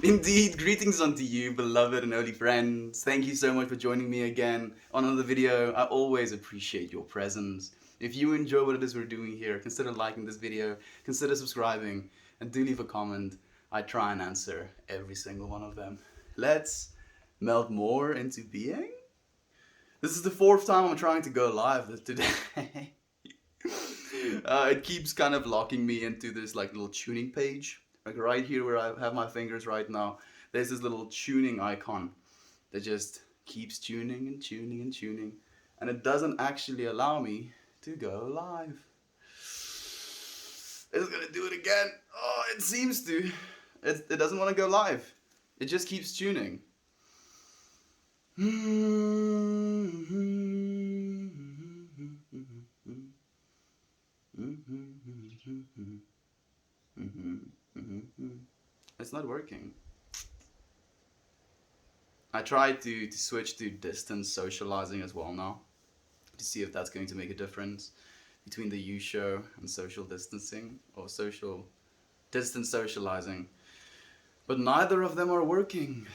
Indeed, greetings unto you, beloved and holy friends. Thank you so much for joining me again on another video. I always appreciate your presence. If you enjoy what it is we're doing here, consider liking this video, consider subscribing, and do leave a comment. I try and answer every single one of them. Let's melt more into being. This is the fourth time I'm trying to go live today. It keeps kind of locking me into this like little tuning page. Like right here where I have my fingers right now, there's this little tuning icon that just keeps tuning and tuning and tuning. And it doesn't actually allow me to go live. It's gonna do it again. Oh, it seems to. It doesn't want to go live. It just keeps tuning. It's not working. I tried to switch to distance socializing as well now to see if that's going to make a difference between the U show and social distancing or social distance socializing. But neither of them are working,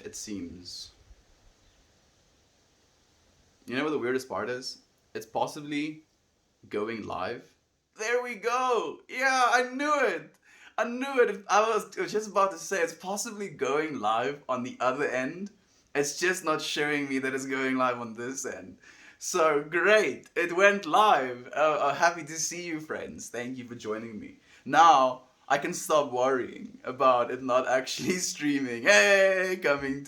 it seems. You know what the weirdest part is? It's possibly going live. There we go! Yeah, I knew it! I knew it! I was just about to say it's possibly going live on the other end. It's just not showing me that it's going live on this end. So great! It went live! Happy to see you, friends. Thank you for joining me. Now, I can stop worrying about it not actually streaming. Hey, coming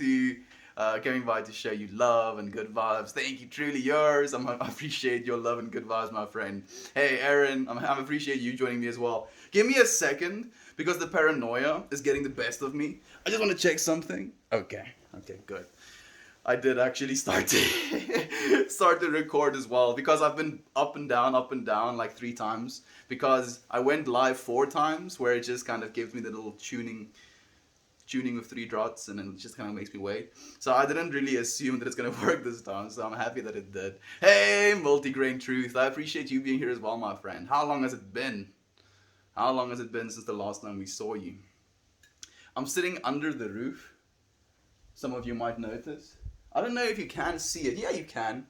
by to show you love and good vibes. Thank you, truly yours. I appreciate your love and good vibes, my friend. Hey, Aaron, I appreciate you joining me as well. Give me a second because the paranoia is getting the best of me. I just want to check something. Okay, good. I did actually start to record as well because I've been up and down like 3 times because I went live 4 times where it just kind of gives me the little tuning with 3 dots and then it just kind of makes me wait. So I didn't really assume that it's going to work this time, so I'm happy that it did. Hey, Multigrain Truth, I appreciate you being here as well, my friend. How long has it been? How long has it been since the last time we saw you? I'm sitting under the roof. Some of you might notice. I don't know if you can see it. Yeah, you can.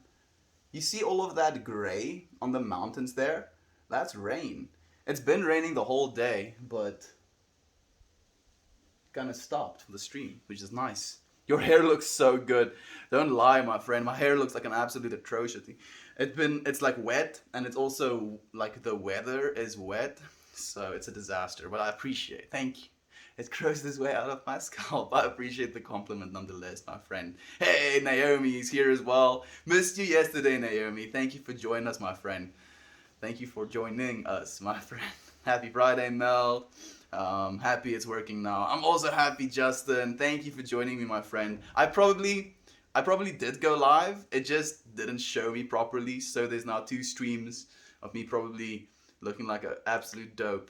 You see all of that gray on the mountains there? That's rain. It's been raining the whole day, but kind of stopped for the stream, which is nice. Your hair looks so good. Don't lie, my friend. My hair looks like an absolute atrocity. It's like wet, and it's also like the weather is wet, so it's a disaster. But I appreciate. Thank you. It grows this way out of my scalp. I appreciate the compliment nonetheless, my friend. Hey, Naomi is here as well. Missed you yesterday, Naomi. Thank you for joining us, my friend. Thank you for joining us, my friend. Happy Friday, Mel. Happy it's working now. I'm also happy, Justin. Thank you for joining me, my friend. I probably did go live. It just didn't show me properly, so there's now 2 streams of me probably looking like an absolute dope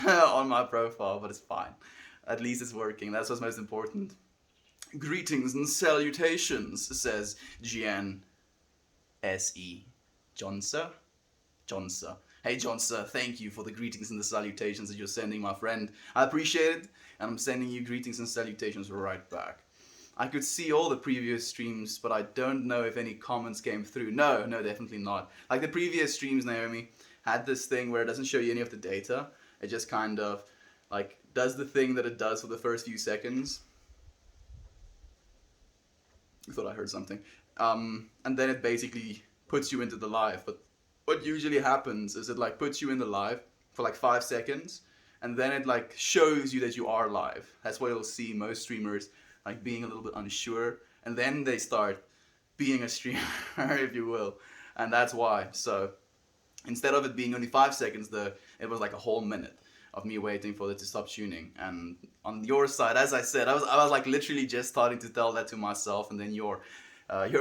on my profile, but it's fine. At least it's working. That's what's most important. Greetings and salutations, says Gian S.E. Johnsa. Hey Johnsa, thank you for the greetings and the salutations that you're sending, my friend. I appreciate it, and I'm sending you greetings and salutations right back. I could see all the previous streams, but I don't know if any comments came through. No, definitely not. Like the previous streams, Naomi, had this thing where it doesn't show you any of the data. It just kind of like does the thing that it does for the first few seconds. I thought I heard something. And then it basically puts you into the live. But what usually happens is it like puts you in the live for like 5 seconds, and then it like shows you that you are live. That's why you'll see most streamers like being a little bit unsure, and then they start being a streamer, if you will. And that's why. So instead of it being only 5 seconds, it was like a whole minute of me waiting for it to stop tuning. And on your side, as I said, I was like literally just starting to tell that to myself, and then your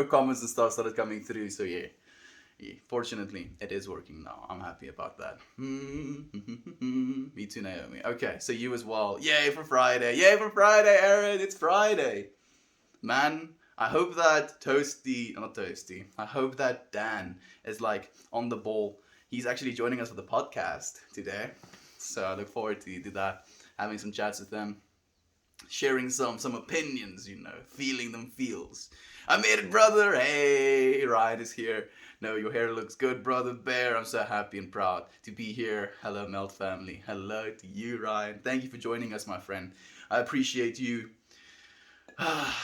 comments and stuff started coming through. So yeah, fortunately, it is working now. I'm happy about that. Me too, Naomi. Okay, so you as well. Yay for Friday! Yay for Friday, Aaron! It's Friday, man. I hope that I hope that Dan is like on the ball. He's actually joining us for the podcast today. So I look forward to that, having some chats with them. sharing some opinions, feeling them feels. I made it, brother. Hey, Ryan is here. No, your hair looks good, brother Bear. I'm so happy and proud to be here. Hello, Melt family. Hello to you, Ryan. Thank you for joining us, my friend. I appreciate you.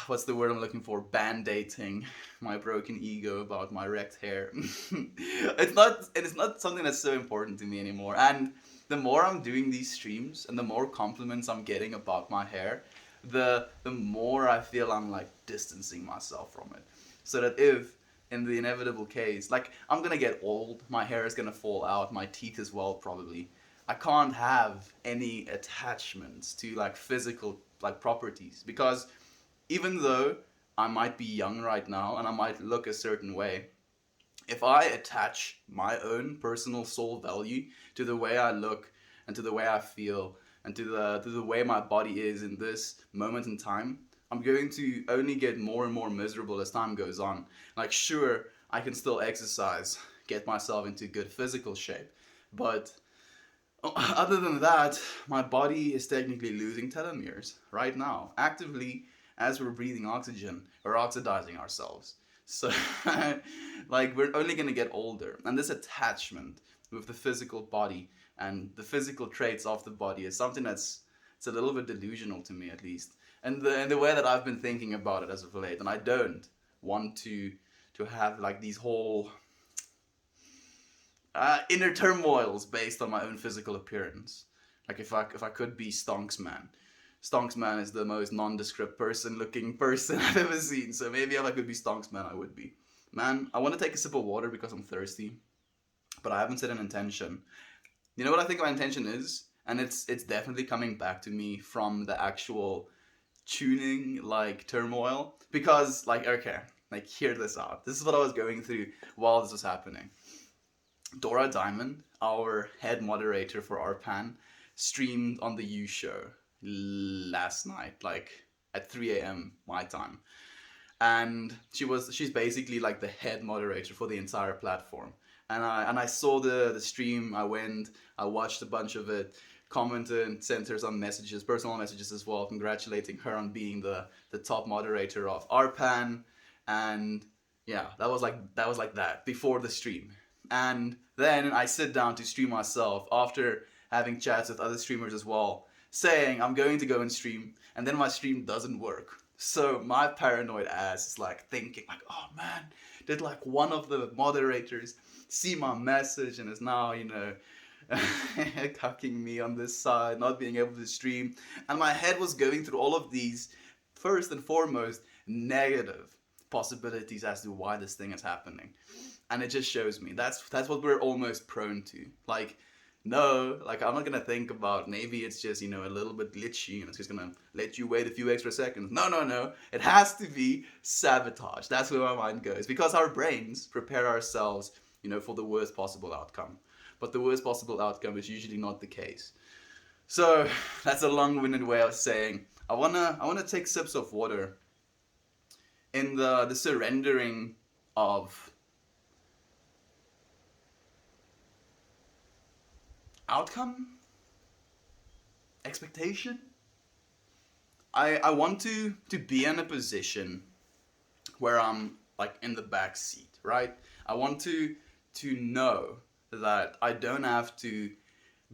What's the word I'm looking for? Band-aiding my broken ego about my wrecked hair. It's not something that's so important to me anymore. And the more I'm doing these streams and the more compliments I'm getting about my hair, the more I feel I'm like distancing myself from it. So that if in the inevitable case, like I'm gonna get old, my hair is gonna fall out, my teeth as well probably. I can't have any attachments to like physical like properties because even though I might be young right now and I might look a certain way, if I attach my own personal soul value to the way I look and to the way I feel and to the way my body is in this moment in time, I'm going to only get more and more miserable as time goes on. Like sure, I can still exercise, get myself into good physical shape, but other than that, my body is technically losing telomeres right now, actively as we're breathing oxygen, we're oxidizing ourselves. So, like, we're only gonna get older. And this attachment with the physical body and the physical traits of the body is something it's a little bit delusional to me, at least. And the way that I've been thinking about it as of late, and I don't want to have like these whole inner turmoils based on my own physical appearance. Like if I could be Stonks Man. Stonks Man is the most nondescript looking person I've ever seen. So maybe if I could be Stonks Man, I would be. Man, I want to take a sip of water because I'm thirsty, but I haven't set an intention. You know what I think my intention is? And it's definitely coming back to me from the actual tuning like turmoil. Because like okay, like hear this out. This is what I was going through while this was happening. Dora Diamond, our head moderator for ARPAN, streamed on the U Show last night, like at 3 a.m. my time. And she's basically like the head moderator for the entire platform. And I saw the stream, I watched a bunch of it, commented, sent her some messages, personal messages as well, congratulating her on being the top moderator of ARPAN. And yeah, that was like that before the stream. And then I sit down to stream myself after having chats with other streamers as well, saying I'm going to go and stream, and then my stream doesn't work. So my paranoid ass is like thinking like, oh man, did like one of the moderators see my message and is now, cucking me on this side, not being able to stream. And my head was going through all of these, first and foremost, negative possibilities as to why this thing is happening. And it just shows me that's what we're almost prone to. Like, no, like I'm not gonna think about maybe it's just a little bit glitchy and it's just gonna let you wait a few extra seconds. No. It has to be sabotage. That's where my mind goes because our brains prepare ourselves, for the worst possible outcome. But the worst possible outcome is usually not the case. So that's a long-winded way of saying I wanna take sips of water in the surrendering of outcome, expectation. I want to be in a position where I'm like in the back seat, right? I want to know that I don't have to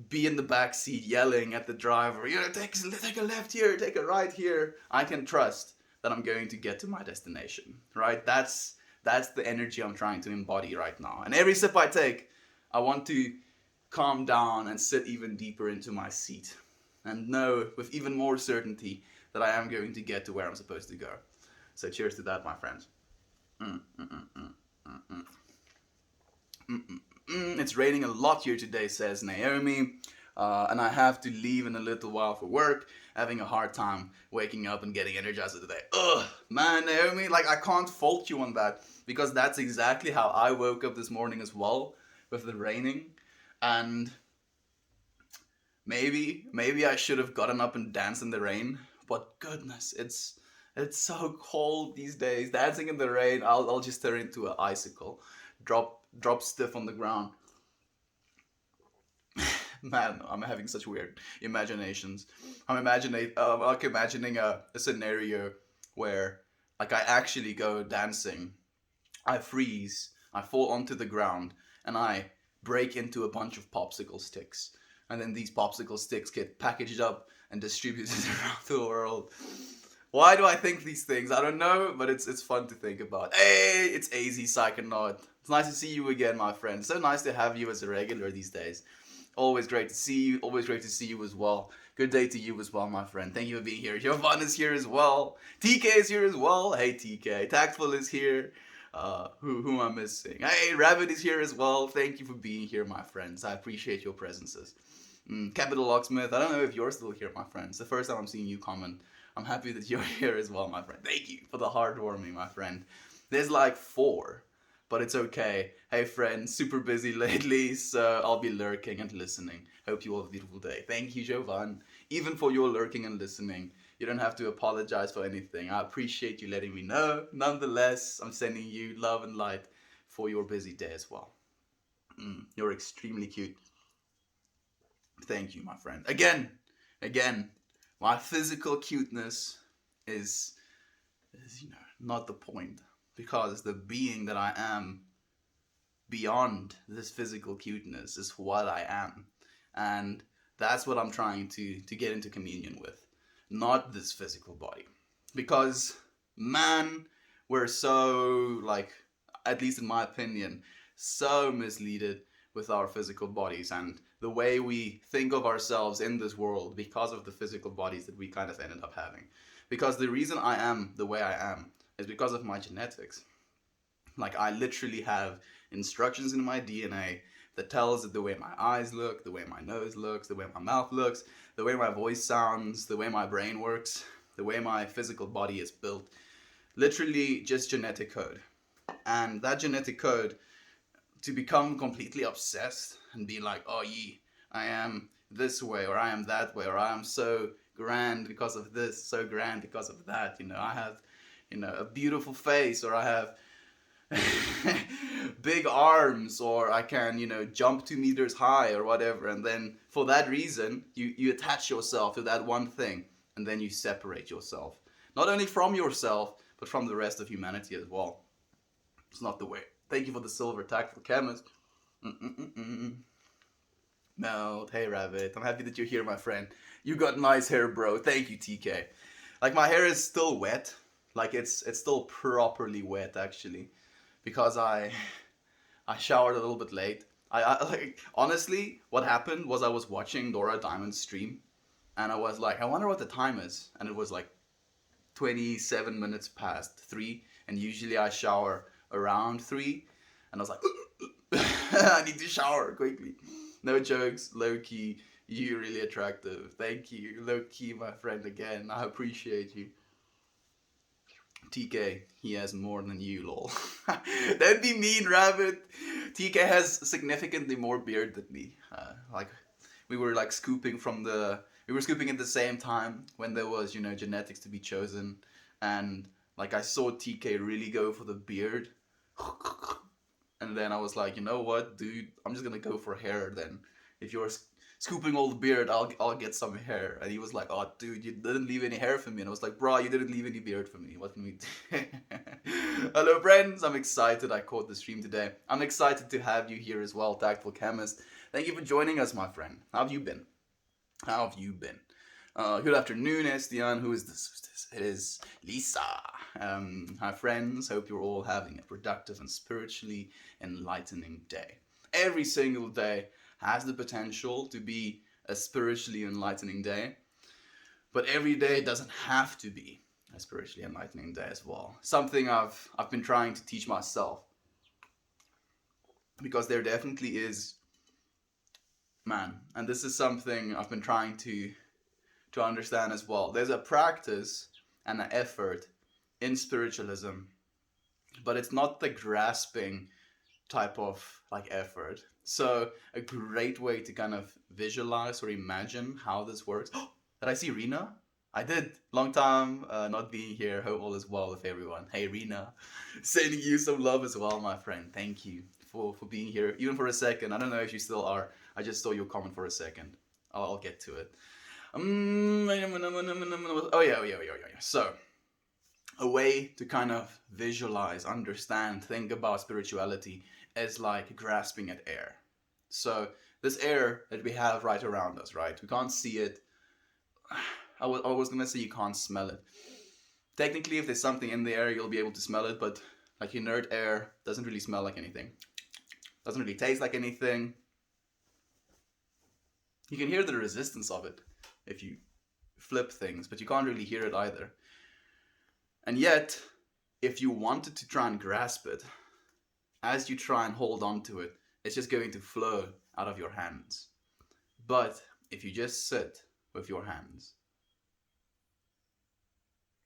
be in the back seat yelling at the driver, take a left here, take a right here. I can trust that I'm going to get to my destination, right? That's the energy I'm trying to embody right now. And every sip I take, I want to calm down and sit even deeper into my seat and know with even more certainty that I am going to get to where I'm supposed to go. So cheers to that, my friends. It's raining a lot here today, says Naomi, and I have to leave in a little while for work, having a hard time waking up and getting energized today. Ugh, man, Naomi, like I can't fault you on that because that's exactly how I woke up this morning as well, with the raining. And maybe I should have gotten up and danced in the rain, but goodness, it's so cold these days. Dancing in the rain, I'll just turn into an icicle, drop stiff on the ground. Man, I'm having such weird imaginations. I'm imagining a scenario where like I actually go dancing, I freeze, I fall onto the ground, and I break into a bunch of popsicle sticks. And then these popsicle sticks get packaged up and distributed around the world. Why do I think these things? I don't know, but it's fun to think about. Hey, it's AZ Psychonaut. It's nice to see you again, my friend. So nice to have you as a regular these days. Always great to see you. Always great to see you as well. Good day to you as well, my friend. Thank you for being here. Jovan is here as well. TK is here as well. Hey, TK. Tactful is here. Who am I missing? Hey, Rabbit is here as well. Thank you for being here, my friends. I appreciate your presences. Capital Locksmith. I don't know if you're still here, my friends. The first time I'm seeing you comment. I'm happy that you're here as well, my friend. Thank you for the heartwarming, my friend. There's like 4, but it's okay. Hey, friend, super busy lately, so I'll be lurking and listening. Hope you all have a beautiful day. Thank you, Jovan. Even for your lurking and listening, you don't have to apologize for anything. I appreciate you letting me know. Nonetheless, I'm sending you love and light for your busy day as well. You're extremely cute. Thank you, my friend. Again, my physical cuteness is not the point, because the being that I am beyond this physical cuteness is what I am, and that's what I'm trying to get into communion with, not this physical body, because man, we're so, like, at least in my opinion, so misleaded with our physical bodies and the way we think of ourselves in this world because of the physical bodies that we kind of ended up having. Because the reason I am the way I am is because of my genetics. Like, I literally have instructions in my DNA that tells it the way my eyes look, the way my nose looks, the way my mouth looks, the way my voice sounds, the way my brain works, the way my physical body is built. Literally just genetic code. And that genetic code, to become completely obsessed and be like, oh yeah, I am this way, or I am that way, or I am so grand because of this, so grand because of that, I have, a beautiful face, or I have big arms, or I can, jump 2 meters high or whatever. And then for that reason, you attach yourself to that one thing, and then you separate yourself. Not only from yourself, but from the rest of humanity as well. It's not the way. Thank you for the silver tactful chemist. Melt, hey Rabbit. I'm happy that you're here, my friend. You got nice hair, bro. Thank you, TK. Like, my hair is still wet. Like, it's still properly wet, actually, because I showered a little bit late. I like, honestly, what happened was I was watching Dora Diamond's stream, and I was like, I wonder what the time is, and it was like 27 minutes past 3, and usually I shower around 3, and I was like, I need to shower quickly. No jokes, low-key, you're really attractive. Thank you, low-key, my friend, again. I appreciate you. TK, he has more than you, lol. Don't be mean, Rabbit. TK has significantly more beard than me. Like, we were like scooping at the same time when there was, genetics to be chosen, and like I saw TK really go for the beard, and then I was like, you know what, dude, I'm just gonna go for hair then. If you're scooping all the beard, I'll get some hair. And he was like, oh dude, you didn't leave any hair for me. And I was like, bro, you didn't leave any beard for me. What can we do? Hello friends, I'm excited I caught the stream today. I'm excited to have you here as well, Tactful Chemist. Thank you for joining us, my friend. How have you been? Good afternoon, Estian. Who is this? It is Lisa. Hi friends, hope you're all having a productive and spiritually enlightening day. Every single day has the potential to be a spiritually enlightening day, but every day doesn't have to be a spiritually enlightening day as well. Something I've been trying to teach myself, because there definitely is, and this is something I've been trying to understand as well. There's a practice and an effort in spiritualism, but it's not the grasping type of like effort. So a great way to kind of visualize or imagine how this works. Did I see Rena? I did. Long time not being here. Hope all is well with everyone. Hey Rena, sending you some love as well, my friend. Thank you for being here, even for a second. I don't know if you still are. I just saw your comment for a second. I'll get to it. Oh yeah. So, a way to kind of visualize, understand, think about spirituality is like grasping at air. So, this air that we have right around us, right? We can't see it. I was gonna say you can't smell it. Technically, if there's something in the air, you'll be able to smell it, but like inert air doesn't really smell like anything. Doesn't really taste like anything. You can hear the resistance of it if you flip things, but you can't really hear it either. And yet, if you wanted to try and grasp it, as you try and hold on to it, it's just going to flow out of your hands. But if you just sit with your hands,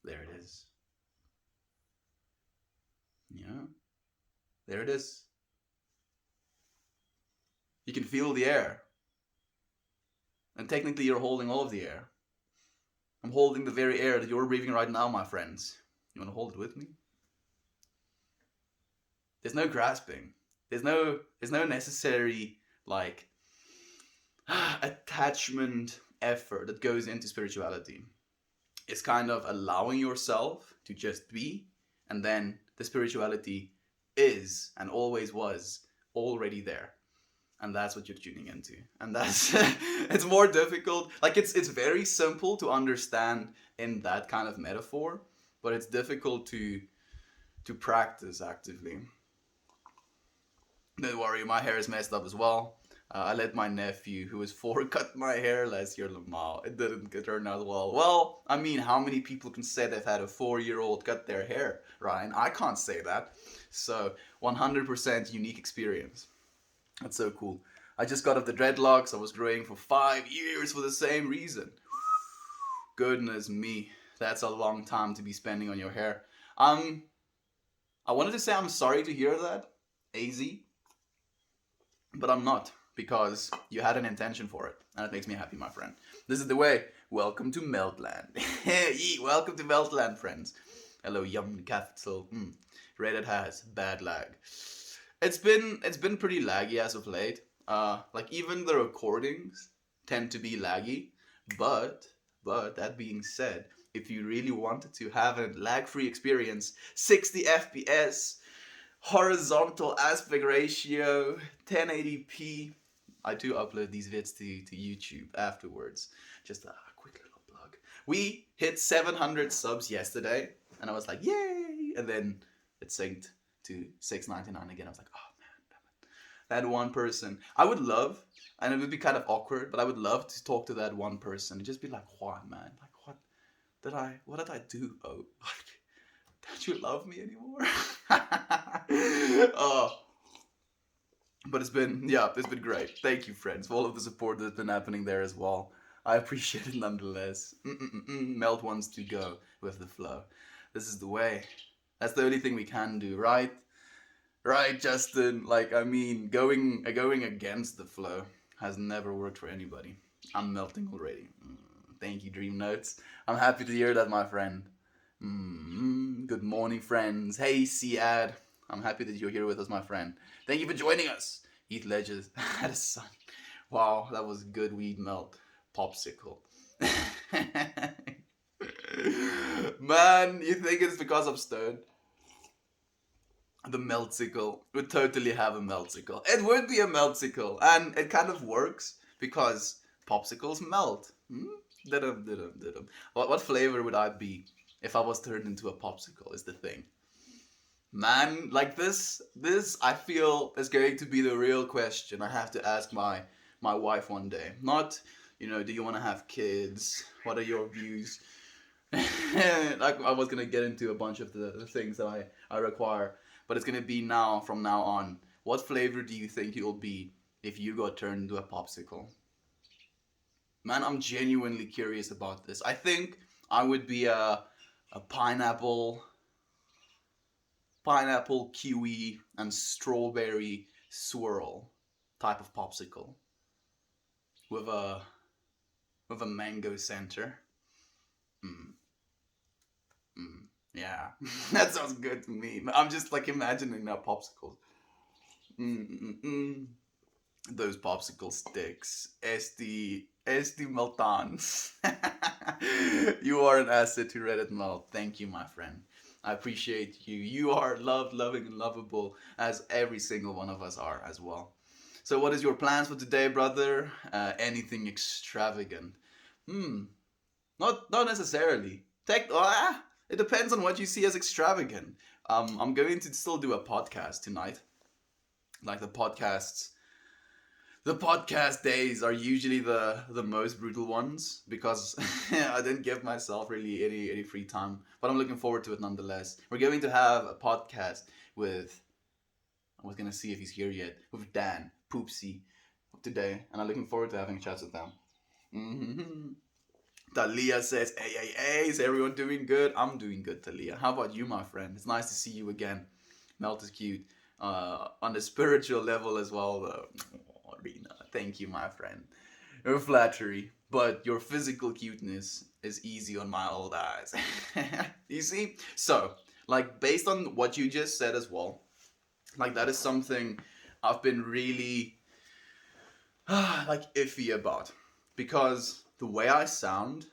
there it is. Yeah, there it is. You can feel the air. And technically, you're holding all of the air. I'm holding the very air that you're breathing right now, my friends. You want to hold it with me? There's no grasping. There's no necessary like attachment effort that goes into spirituality. It's kind of allowing yourself to just be, and then the spirituality is and always was already there. And that's what you're tuning into. And that's it's more difficult. Like it's very simple to understand in that kind of metaphor, but it's difficult to practice actively. Don't worry, my hair is messed up as well. I let my nephew, who was 4, cut my hair last year, Lamal. It didn't turn out well. Well, I mean, how many people can say they've had a 4-year-old cut their hair, Ryan? I can't say that. So, 100% unique experience. That's so cool. I just got off the dreadlocks. I was growing for 5 years for the same reason. Goodness me. That's a long time to be spending on your hair. I wanted to say I'm sorry to hear that, AZ. But I'm not, because you had an intention for it. And it makes me happy, my friend. This is the way. Welcome to Meltland. Welcome to Meltland, friends. Hello, Yum Capital. Reddit has bad lag. It's been pretty laggy as of late. Like even the recordings tend to be laggy. But that being said, if you really wanted to have a lag-free experience, 60 FPS, horizontal aspect ratio, 1080p. I do upload these vids to YouTube afterwards. Just a quick little plug. We hit 700 subs yesterday, and I was like, yay! And then it synced to 699 again. I was like, oh man, damn it. That one person. I would love, and it would be kind of awkward, but I would love to talk to that one person and just be like, why, man? Like, what did I do? Oh, don't you love me anymore? Oh, but it's been great. Thank you, friends, for all of the support that's been happening there as well. I appreciate it nonetheless. Melt wants to go with the flow. This is the way. That's the only thing we can do, right? Right, Justin? Like, I mean, going against the flow has never worked for anybody. I'm melting already. Thank you, Dream Notes. I'm happy to hear that, my friend. Good morning, friends. Hey, Siad. I'm happy that you're here with us, my friend. Thank you for joining us. Heath Ledges had a son. Wow, that was good weed melt. Popsicle. Man, you think it's because I'm stoned? The meltsicle would totally have a meltsicle. It would be a meltsicle, and it kind of works because popsicles melt. Didum. What flavor would I be if I was turned into a popsicle? Is the thing. Man, like this I feel is going to be the real question I have to ask my wife one day. Not, do you want to have kids? What are your views? Like I was gonna get into a bunch of the things that I require, but it's gonna be from now on. What flavor do you think you'll be if you got turned into a popsicle? Man, I'm genuinely curious about this. I think I would be a pineapple, kiwi, and strawberry swirl type of popsicle with a mango center. Yeah, that sounds good to me. I'm just like imagining now popsicles. those popsicle sticks. SD Meltans. You are an asset to Reddit Melt. Thank you, my friend. I appreciate you. You are loved, loving, and lovable, as every single one of us are as well. So, what is your plans for today, brother? Anything extravagant? Hmm, not necessarily. It depends on what you see as extravagant. I'm going to still do a podcast tonight. Like the podcast days are usually the most brutal ones because I didn't give myself really any free time. But I'm looking forward to it nonetheless. We're going to have a podcast with, I was gonna see if he's here yet, with Dan Poopsie today, and I'm looking forward to having chats with them. Mm-hmm. Talia says, hey, is everyone doing good? I'm doing good, Talia. How about you, my friend? It's nice to see you again. Melt is cute. On the spiritual level as well, though. Oh, Rena, thank you, my friend. Your flattery, but your physical cuteness is easy on my old eyes. You see? So, like, based on what you just said as well, like, that is something I've been really like iffy about because the way I sound,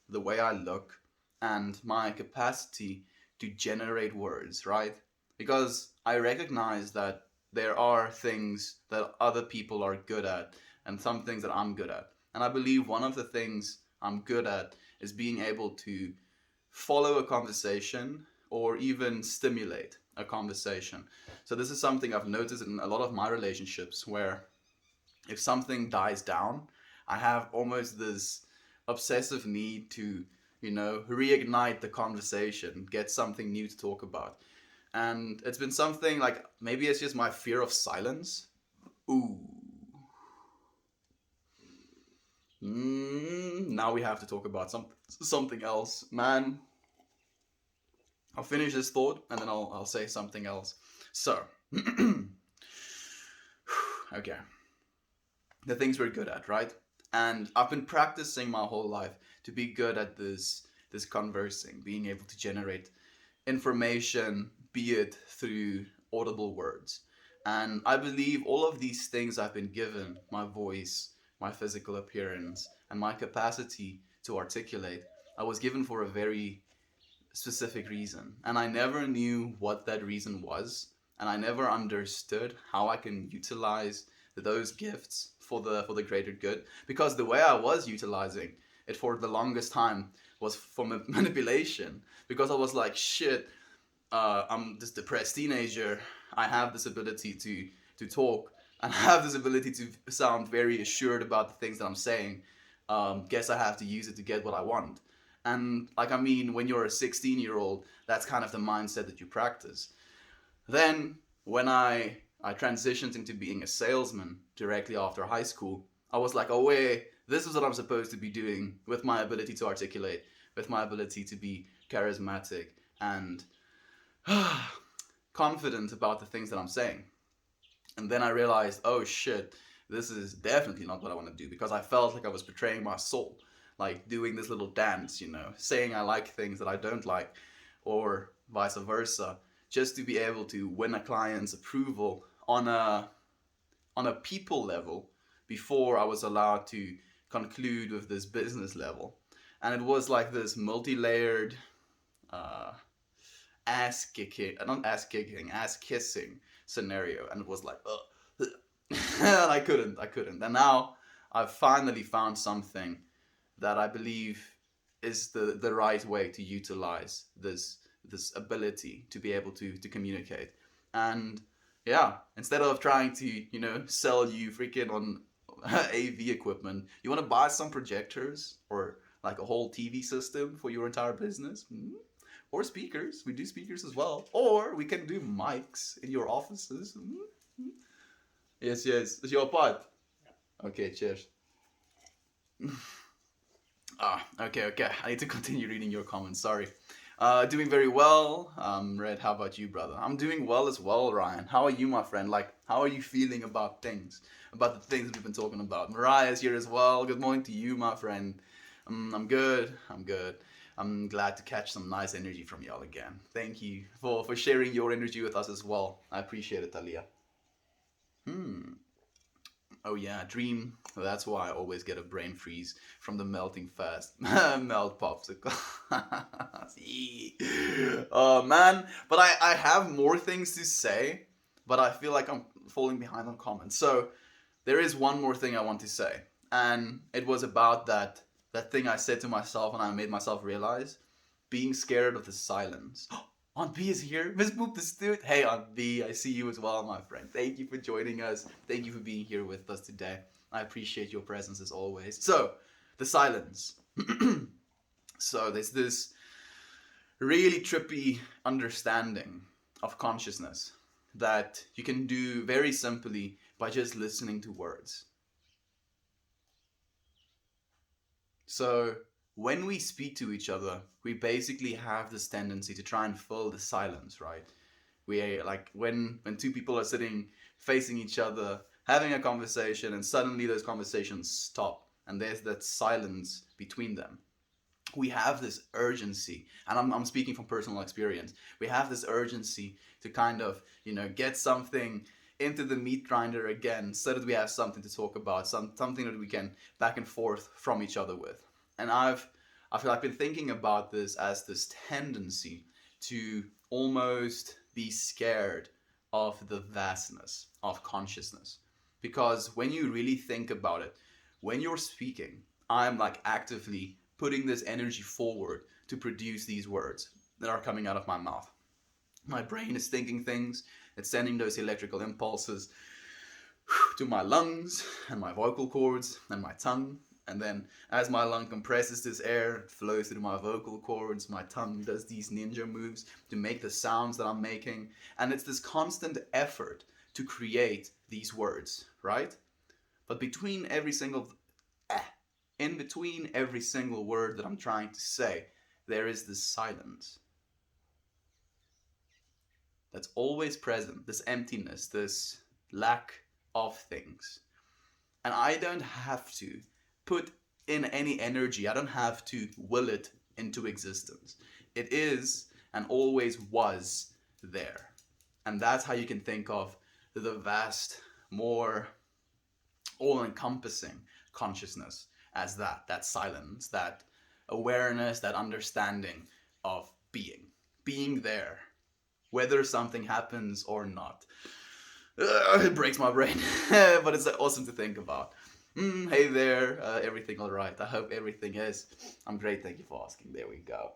the way I look, and my capacity to generate words, right? Because I recognize that there are things that other people are good at and some things that I'm good at. And I believe one of the things I'm good at is being able to follow a conversation or even stimulate a conversation. So this is something I've noticed in a lot of my relationships where if something dies down, I have almost this obsessive need to, reignite the conversation, get something new to talk about. And it's been something like maybe it's just my fear of silence. Ooh. Now we have to talk about something else. Man, I'll finish this thought and then I'll say something else. So, okay. The things we're good at, right? And I've been practicing my whole life to be good at this conversing, being able to generate information, be it through audible words. And I believe all of these things I've been given, my voice, my physical appearance, and my capacity to articulate, I was given for a very specific reason. And I never knew what that reason was. And I never understood how I can utilize those gifts for the greater good. Because the way I was utilizing it for the longest time was for manipulation. Because I was like, shit, I'm this depressed teenager. I have this ability to talk, and I have this ability to sound very assured about the things that I'm saying. Guess I have to use it to get what I want. And like I mean, when you're a 16-year-old, that's kind of the mindset that you practice. Then when I transitioned into being a salesman directly after high school, I was like, oh wait, this is what I'm supposed to be doing with my ability to articulate, with my ability to be charismatic and confident about the things that I'm saying. And then I realized, oh shit, this is definitely not what I want to do because I felt like I was betraying my soul. Like doing this little dance, saying I like things that I don't like, or vice versa, just to be able to win a client's approval on a people level before I was allowed to conclude with this business level. And it was like this multi-layered uh, ass kicking, not ass kicking, ass kissing scenario, and it was like, ugh. And I couldn't. And now I've finally found something that I believe is the right way to utilize this ability to be able to communicate. And yeah, instead of trying to sell you freaking on AV equipment, you want to buy some projectors or like a whole TV system for your entire business. Or speakers. We do speakers as well. Or we can do mics in your offices. Yes, yes. It's your part. Okay, cheers. Okay. I need to continue reading your comments. Sorry. Doing very well. Red, how about you, brother? I'm doing well as well, Ryan. How are you, my friend? Like, how are you feeling about things? About the things we've been talking about. Mariah's here as well. Good morning to you, my friend. I'm good. I'm good. I'm glad to catch some nice energy from y'all again. Thank you for sharing your energy with us as well. I appreciate it, Talia. Hmm. Oh yeah, dream. That's why I always get a brain freeze from the melting fast. Melt popsicle. See? Oh man. But I have more things to say, but I feel like I'm falling behind on comments. So there is one more thing I want to say. And it was about that thing I said to myself and I made myself realize. Being scared of the silence. Aunt B is here. Miss Boop the Steward. Hey, Aunt B, I see you as well, my friend. Thank you for joining us. Thank you for being here with us today. I appreciate your presence as always. So, the silence. So, there's this really trippy understanding of consciousness that you can do very simply by just listening to words. So, when we speak to each other, we basically have this tendency to try and fill the silence, right? We like when two people are sitting facing each other, having a conversation, and suddenly those conversations stop, and there's that silence between them. We have this urgency, and I'm speaking from personal experience. We have this urgency to kind of, get something into the meat grinder again, so that we have something to talk about, something that we can back and forth from each other with. And I feel I've been thinking about this as this tendency to almost be scared of the vastness of consciousness. Because when you really think about it, when you're speaking, I'm like actively putting this energy forward to produce these words that are coming out of my mouth. My brain is thinking things, it's sending those electrical impulses to my lungs and my vocal cords and my tongue. And then as my lung compresses this air, it flows through my vocal cords, my tongue does these ninja moves to make the sounds that I'm making. And it's this constant effort to create these words, right? But in between every single word that I'm trying to say, there is this silence that's always present, this emptiness, this lack of things. And I don't have to put in any energy, I don't have to will it into existence. It is and always was there. And that's how you can think of the vast, more all encompassing consciousness as that silence, that awareness, that understanding of being there, whether something happens or not. It breaks my brain, but it's awesome to think about. Hey there, everything all right? I hope everything is. I'm great, thank you for asking. There we go.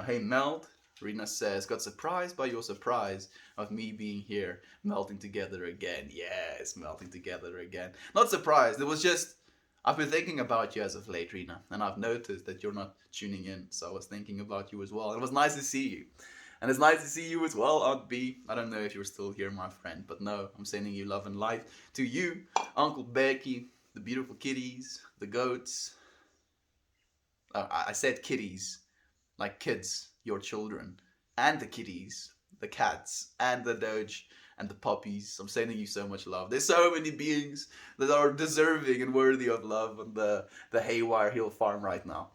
Hey Meld, Rena says, got surprised by your surprise of me being here, melting together again. Yes, melting together again. Not surprised, it was just, I've been thinking about you as of late, Rena, and I've noticed that you're not tuning in, so I was thinking about you as well. It was nice to see you. And it's nice to see you as well, Aunt B. I don't know if you're still here, my friend, but no, I'm sending you love and light to you, Uncle Becky, the beautiful kitties, the goats. I said kitties, like kids, your children, and the kitties, the cats, and the doge, and the puppies. I'm sending you so much love. There's so many beings that are deserving and worthy of love on the Haywire Hill farm right now.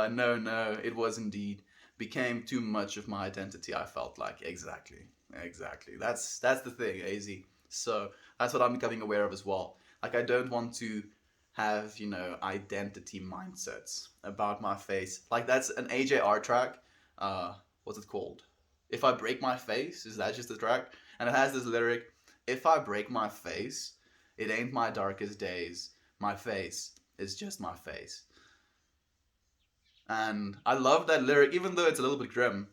No, it was indeed became too much of my identity. I felt like exactly. That's the thing, AZ. So that's what I'm becoming aware of as well. Like I don't want to have identity mindsets about my face. Like that's an AJR track. What's it called? If I break my face, is that just the track? And it has this lyric: if I break my face, it ain't my darkest days. My face is just my face. And I love that lyric, even though it's a little bit grim.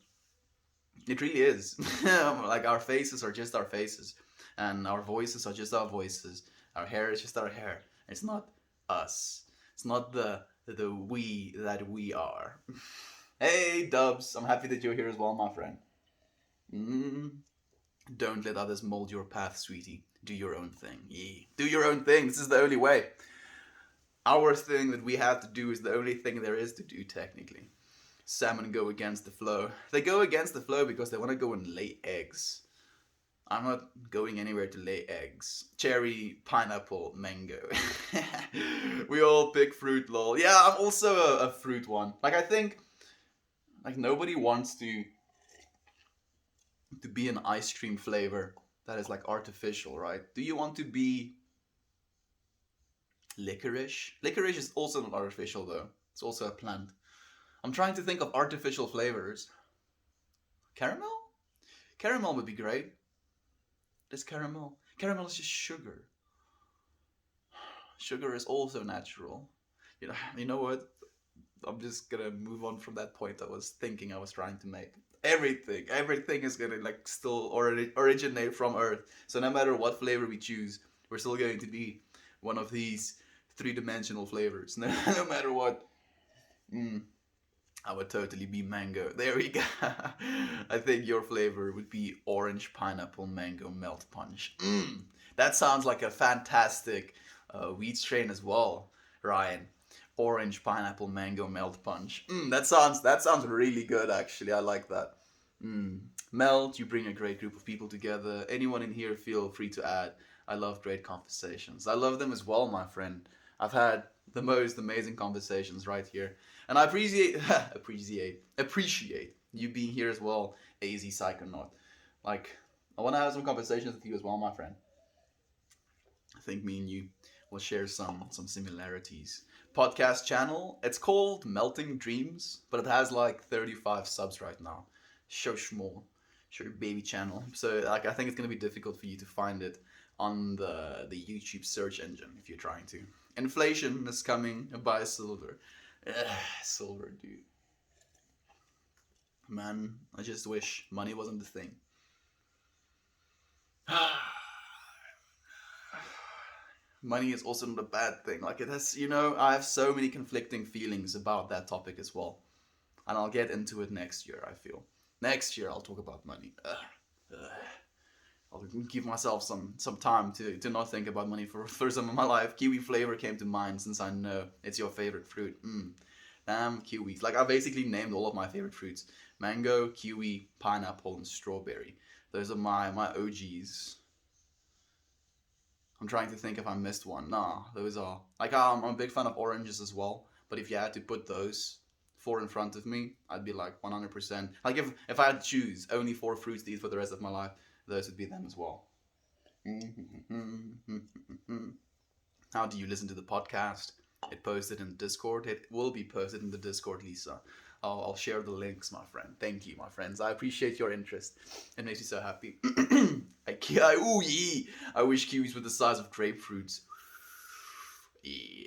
It really is. Like our faces are just our faces, and our voices are just our voices. Our hair is just our hair. It's not us. It's not the we that we are. Hey Dubs, I'm happy that you're here as well, my friend. Don't let others mold your path, sweetie. Do your own thing. Yeah. Do your own thing. This is the only way. Our thing that we have to do is the only thing there is to do, technically. Salmon go against the flow. They go against the flow because they want to go and lay eggs. I'm not going anywhere to lay eggs. Cherry, pineapple, mango. We all pick fruit, lol. Yeah, I'm also a fruit one. Like, I think, like, nobody wants to to be an ice cream flavor that is like artificial, right? Do you want to be licorice? Licorice is also not artificial though. It's also a plant. I'm trying to think of artificial flavors. Caramel? Caramel would be great. There's caramel. Caramel is just sugar. Sugar is also natural. You know what? I'm just gonna move on from that point I was thinking I was trying to make. Everything is gonna like still originate from Earth. So no matter what flavor we choose, we're still going to be one of these three-dimensional flavors. No matter what. Mm, I would totally be mango. There we go. I think your flavor would be orange pineapple mango melt punch. That sounds like a fantastic wheat strain as well, Ryan. Orange pineapple mango melt punch. That sounds really good actually. I like that. Mm. Melt, you bring a great group of people together. Anyone in here feel free to add. I love great conversations. I love them as well, my friend. I've had the most amazing conversations right here. And I appreciate appreciate you being here as well, AZ Psychonaut. Like, I want to have some conversations with you as well, my friend. I think me and you will share some similarities. Podcast channel. It's called Melting Dreams, but it has like 35 subs right now. So small, so baby channel. So like I think it's gonna be difficult for you to find it on the YouTube search engine if you're trying to. Inflation is coming. Buy silver. Silver, dude. Man, I just wish money wasn't the thing. Money is also not a bad thing. Like it has, I have so many conflicting feelings about that topic as well, and I'll get into it next year. I feel next year I'll talk about money. Ugh. I'll give myself some time to not think about money for some of my life. Kiwi flavor came to mind since I know it's your favorite fruit. Damn kiwis. Like I basically named all of my favorite fruits: mango, kiwi, pineapple, and strawberry. Those are my OGs. I'm trying to think if I missed one. Nah, those are like I'm a big fan of oranges as well. But if you had to put those four in front of me, I'd be like 100%. Like if I had to choose only four fruits to eat for the rest of my life, those would be them as well. How do you listen to the podcast? It posted in Discord. It will be posted in the Discord, Lisa. I'll share the links, my friend. Thank you, my friends. I appreciate your interest. It makes me so happy. I wish kiwis were the size of grapefruits.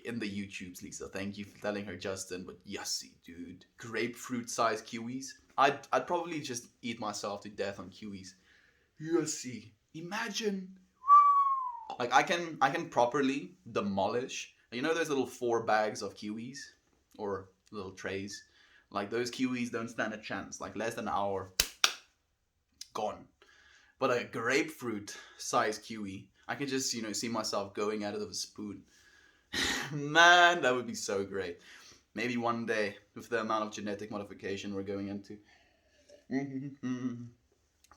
In the YouTubes, Lisa. Thank you for telling her, Justin. But yassi, dude. Grapefruit-sized kiwis. I'd probably just eat myself to death on kiwis. Yassi. Imagine. Like I can properly demolish. Those little 4 bags of kiwis or little trays. Like those kiwis don't stand a chance. Like less than an hour, gone. But a grapefruit sized kiwi, I can just see myself going at it with a spoon. Man, that would be so great. Maybe one day with the amount of genetic modification we're going into.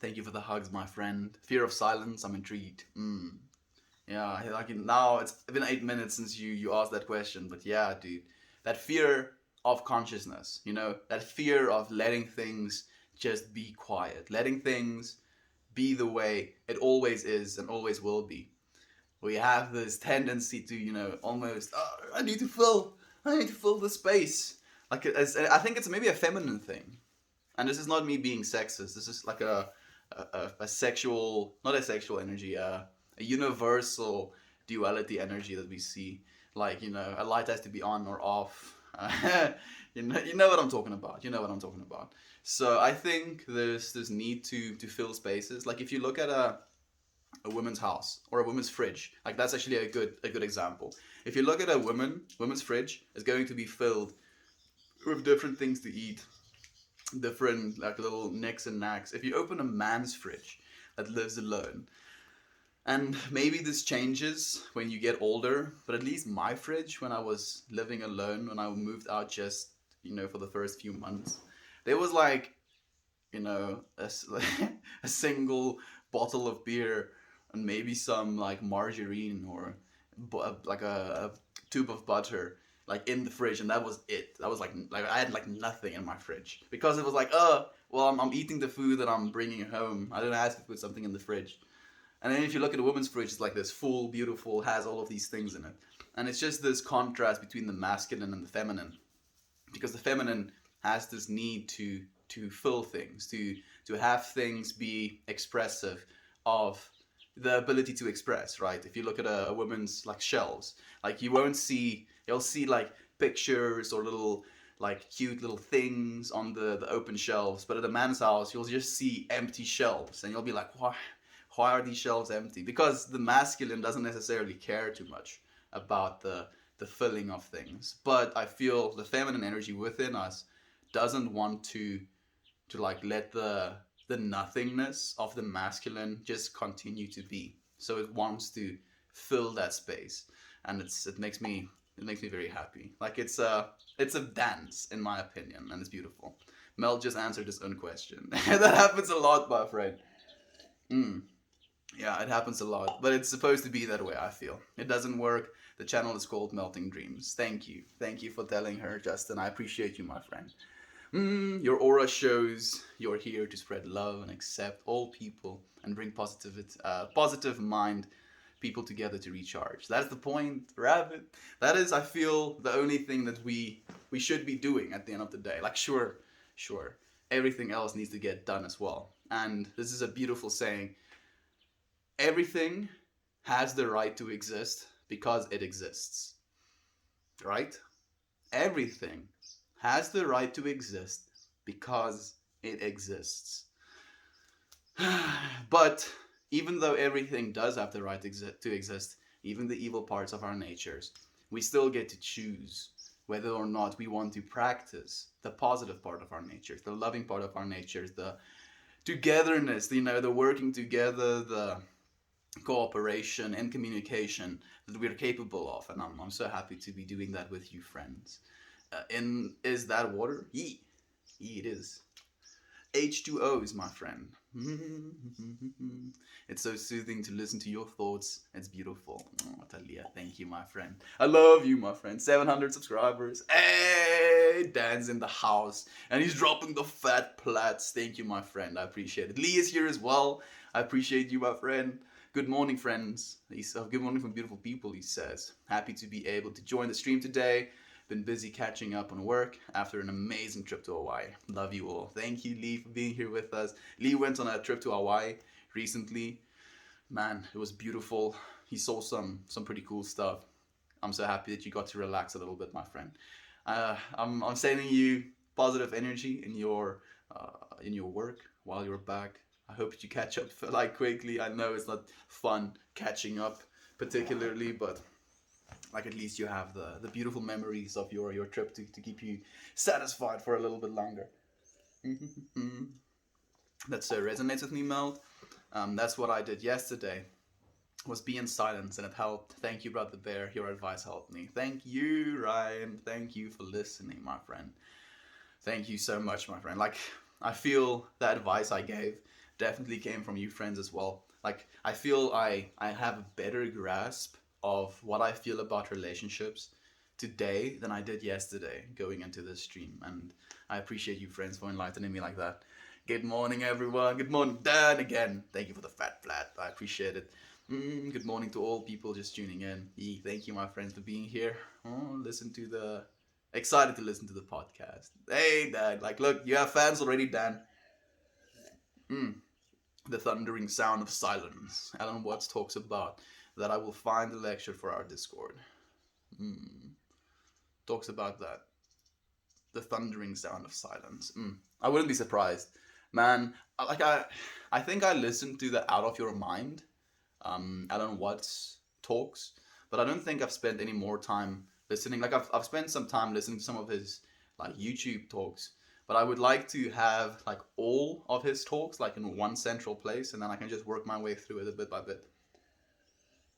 Thank you for the hugs, my friend. Fear of silence. I'm intrigued. Yeah, like now it's been 8 minutes since you asked that question, but yeah, dude, that fear of consciousness, that fear of letting things just be quiet, letting things be the way it always is and always will be. We have this tendency to, almost, I need to fill the space. Like, I think it's maybe a feminine thing. And this is not me being sexist. This is like a sexual, not a sexual energy, a universal duality energy that we see. Like, a light has to be on or off. You know what I'm talking about. You know what I'm talking about. So I think there's this need to fill spaces. Like if you look at a woman's house or a woman's fridge, like that's actually a good example. If you look at a woman's fridge, it's going to be filled with different things to eat, different like little nicks and knacks. If you open a man's fridge that lives alone, and maybe this changes when you get older, but at least my fridge, when I was living alone, when I moved out just, for the first few months, there was like, a single bottle of beer and maybe some like margarine or like a tube of butter like in the fridge, and that was it. That was like I had like nothing in my fridge because it was like, well, I'm eating the food that I'm bringing home. I didn't ask to put something in the fridge. And then if you look at a woman's fridge, it's like this full, beautiful, has all of these things in it. And it's just this contrast between the masculine and the feminine, because the feminine has this need to fill things, to have things be expressive of the ability to express, right? If you look at a woman's like shelves, like you'll see like pictures or little like cute little things on the open shelves, but at a man's house you'll just see empty shelves, and you'll be like, why are these shelves empty? Because the masculine doesn't necessarily care too much about the filling of things, but I feel the feminine energy within us doesn't want to like let the nothingness of the masculine just continue to be. So it wants to fill that space, and it makes me very happy. Like it's a dance in my opinion, and it's beautiful. Mel just answered his own question. That happens a lot, my friend. Mm. Yeah, it happens a lot, but it's supposed to be that way, I feel. It doesn't work. The channel is called Melting Dreams. Thank you. Thank you for telling her, Justin. I appreciate you, my friend. Your aura shows you're here to spread love and accept all people and bring positive mind people together to recharge. That's the point, Rabbit. That is, I feel, the only thing that we should be doing at the end of the day. Like, sure, everything else needs to get done as well. And this is a beautiful saying. Everything has the right to exist because it exists. Right? Everything has the right to exist because it exists. But even though everything does have the right to exist, even the evil parts of our natures, we still get to choose whether or not we want to practice the positive part of our natures, the loving part of our natures, the togetherness, the working together, the cooperation and communication that we're capable of. And I'm so happy to be doing that with you, friends. And is that water? Yee. Yee, it is. H2O is my friend. It's so soothing to listen to your thoughts. It's beautiful. Oh, Talia, thank you, my friend. I love you, my friend. 700 subscribers. Hey, Dan's in the house. And he's dropping the fat plats. Thank you, my friend. I appreciate it. Lee is here as well. I appreciate you, my friend. Good morning, friends. Good morning from beautiful people, he says. Happy to be able to join the stream today. Been busy catching up on work after an amazing trip to Hawaii. Love you all. Thank you, Lee, for being here with us. Lee went on a trip to Hawaii recently. Man, it was beautiful. He saw some pretty cool stuff. I'm so happy that you got to relax a little bit, my friend. I'm sending you positive energy in your work while you're back. I hope that you catch up like quickly. I know it's not fun catching up particularly, but like at least you have the beautiful memories of your trip to keep you satisfied for a little bit longer. That resonates with me, Mel. That's what I did yesterday, was be in silence, and it helped. Thank you, Brother Bear. Your advice helped me. Thank you, Ryan. Thank you for listening, my friend. Thank you so much, my friend. Like, I feel the advice I gave definitely came from you friends as well. Like, I feel I have a better grasp of what I feel about relationships today than I did yesterday going into this stream, and I appreciate you friends for enlightening me like that. Good morning, everyone. Good morning, Dan, again. Thank you for the fat flat. I appreciate it. Good morning to all people just tuning in. Thank you, my friends, for being here. Excited to listen to the podcast. Hey, Dan. Like, look, you have fans already, Dan. The thundering sound of silence. Alan Watts talks about that. I will find a lecture for our Discord. Talks about that. The thundering sound of silence. I wouldn't be surprised. Man, I think I listened to the Out of Your Mind, Alan Watts talks, but I don't think I've spent any more time listening. Like, I've spent some time listening to some of his like YouTube talks, but I would like to have like all of his talks like in one central place, and then I can just work my way through it a bit by bit.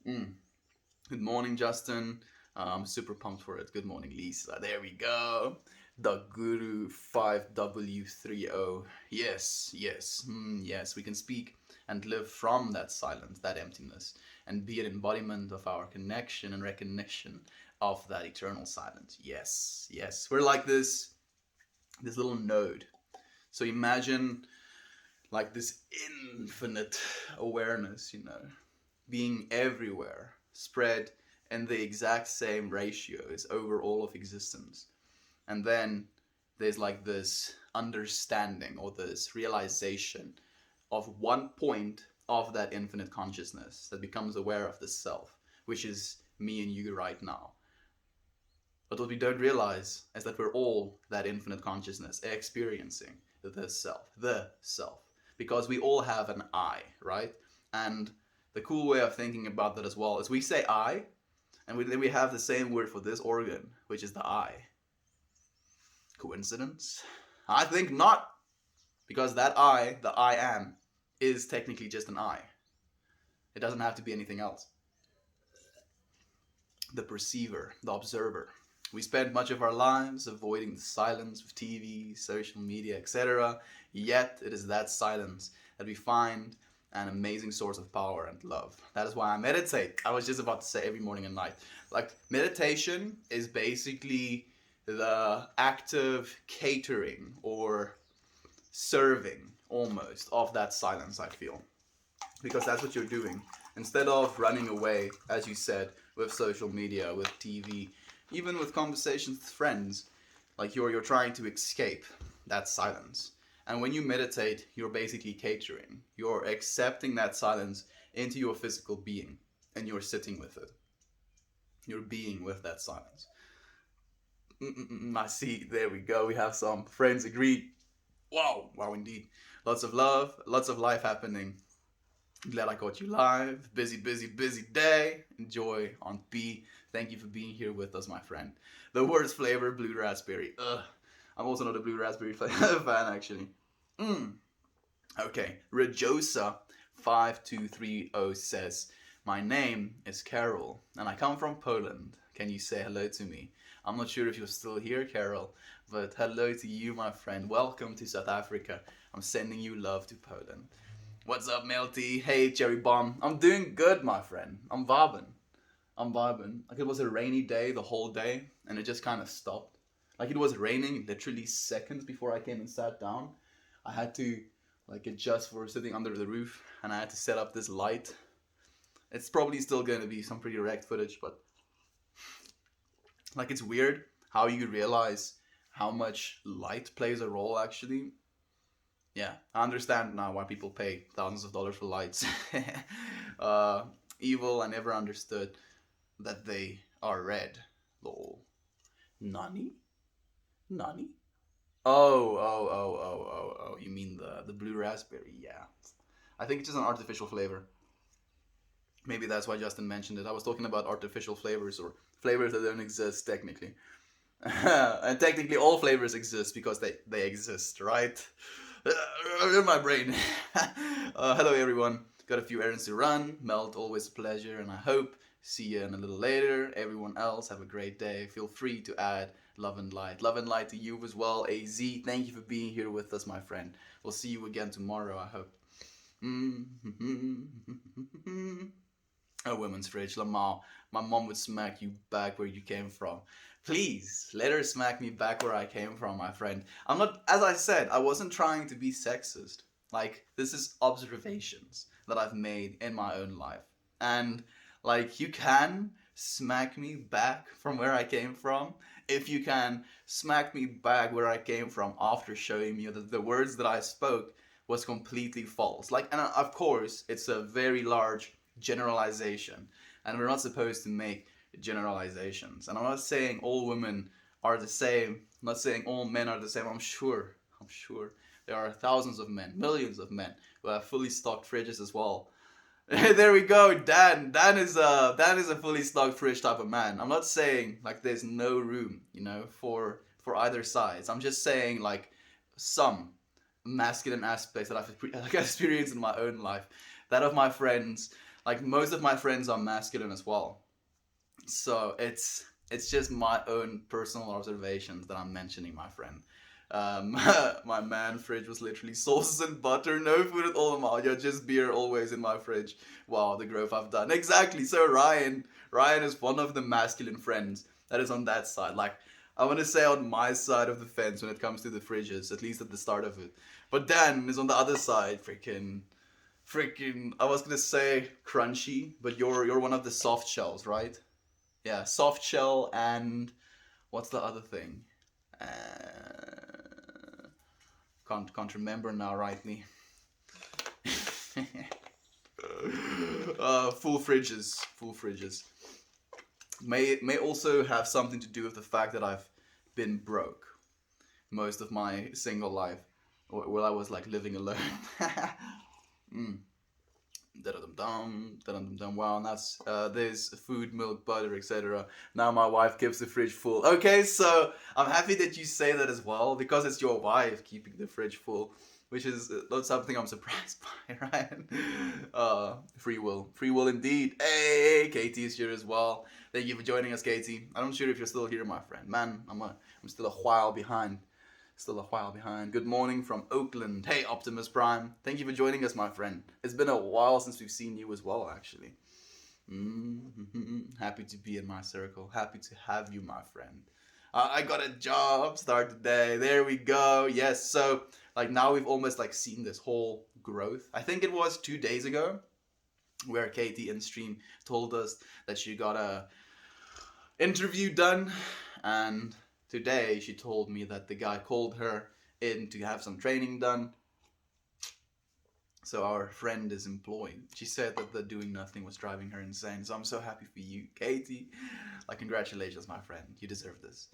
Good morning, Justin. I'm super pumped for it. Good morning, Lisa. There we go. The Guru 5W30. Yes, we can speak and live from that silence, that emptiness, and be an embodiment of our connection and recognition of that eternal silence. Yes, yes. We're like this little node. So imagine like this infinite awareness, being everywhere, spread in the exact same ratios over all of existence. And then there's like this understanding or this realization of one point of that infinite consciousness that becomes aware of the self, which is me and you right now. But what we don't realize is that we're all that infinite consciousness experiencing the self. Because we all have an I, right? And the cool way of thinking about that as well is we say I, and then we have the same word for this organ, which is the eye. Coincidence? I think not. Because that I, the I am, is technically just an I. It doesn't have to be anything else. The perceiver, the observer. We spend much of our lives avoiding the silence of TV, social media, etc. Yet it is that silence that we find an amazing source of power and love. That is why I meditate. I was just about to say every morning and night. Like, meditation is basically the active catering or serving almost of that silence, I feel. Because that's what you're doing. Instead of running away, as you said, with social media, with TV, even with conversations with friends, like you're trying to escape that silence. And when you meditate, you're basically catering. You're accepting that silence into your physical being, and you're sitting with it. You're being with that silence. I see, there we go. We have some friends agreed. Wow, indeed. Lots of love, lots of life happening. Glad I caught you live. Busy day. Enjoy on P. Thank you for being here with us, my friend. The worst flavor, blue raspberry. Ugh. I'm also not a blue raspberry fan, actually. Okay. Rajosa5230 says, my name is Carol, and I come from Poland. Can you say hello to me? I'm not sure if you're still here, Carol, but hello to you, my friend. Welcome to South Africa. I'm sending you love to Poland. What's up, Melty? Hey, Cherry Bomb. I'm doing good, my friend. I'm vibing. Like, it was a rainy day the whole day, and it just kind of stopped. Like, it was raining literally seconds before I came and sat down. I had to, like, adjust for sitting under the roof, and I had to set up this light. It's probably still going to be some pretty wrecked footage, but, like, it's weird how you realize how much light plays a role, actually. Yeah, I understand now why people pay thousands of dollars for lights. Evil, I never understood that they are red. Lol. Nani? Oh, you mean the blue raspberry, yeah. I think it's just an artificial flavor. Maybe that's why Justin mentioned it. I was talking about artificial flavors, or flavors that don't exist technically. And technically all flavors exist because they exist, right? In my brain. Hello everyone. Got a few errands to run. Melt, always a pleasure, and I hope see you in a little later. Everyone else, have a great day. Feel free to add love and light. Love and light to you as well. AZ, thank you for being here with us, my friend. We'll see you again tomorrow, I hope. Oh, women's fridge, Lamar. My mom would smack you back where you came from. Please, let her smack me back where I came from, my friend. I'm not, as I said, I wasn't trying to be sexist. Like, this is observations that I've made in my own life. And, like, you can smack me back from where I came from if you can smack me back where I came from after showing me that the words that I spoke was completely false. Like, and of course, it's a very large generalization. And we're not supposed to make generalizations. And I'm not saying all women are the same. I'm not saying all men are the same. I'm sure there are thousands of men, millions of men who have fully stocked fridges as well. There we go. Dan is a fully stocked fridge type of man. I'm not saying like there's no room, for either sides. I'm just saying like some masculine aspects that I've experienced in my own life. That of my friends, like most of my friends are masculine as well. So it's just my own personal observations that I'm mentioning, my friend. My man fridge was literally sauces and butter, no food at all, Amalia, just beer always in my fridge. Wow, the growth I've done. Exactly. So Ryan is one of the masculine friends that is on that side. Like, I want to say on my side of the fence when it comes to the fridges, at least at the start of it. But Dan is on the other side, freaking. I was gonna say crunchy, but you're one of the soft shells, right? Yeah, soft shell and what's the other thing? Can't remember now rightly. Full fridges. May also have something to do with the fact that I've been broke most of my single life, while I was like living alone. mm. Da-da-dum-dum, da-dum-dum-dum. Wow, and that's there's food, milk, butter, etc. Now my wife keeps the fridge full. Okay, so I'm happy that you say that as well, because it's your wife keeping the fridge full, which is not something I'm surprised by, right? Free will indeed. Hey, Katie is here as well. Thank you for joining us, Katie. I'm not sure if you're still here, my friend. Man, I'm still a while behind. Still a while behind. Good morning from Oakland. Hey, Optimus Prime. Thank you for joining us, my friend. It's been a while since we've seen you as well, actually. Happy to be in my circle. Happy to have you, my friend. I got a job. Start today. There we go. Yes. So, like, now we've almost like seen this whole growth. I think it was 2 days ago where Katie in stream told us that she got a interview done, and today she told me that the guy called her in to have some training done. So our friend is employed. She said that the doing nothing was driving her insane. So I'm so happy for you, Katie. Like, congratulations, my friend. You deserve this.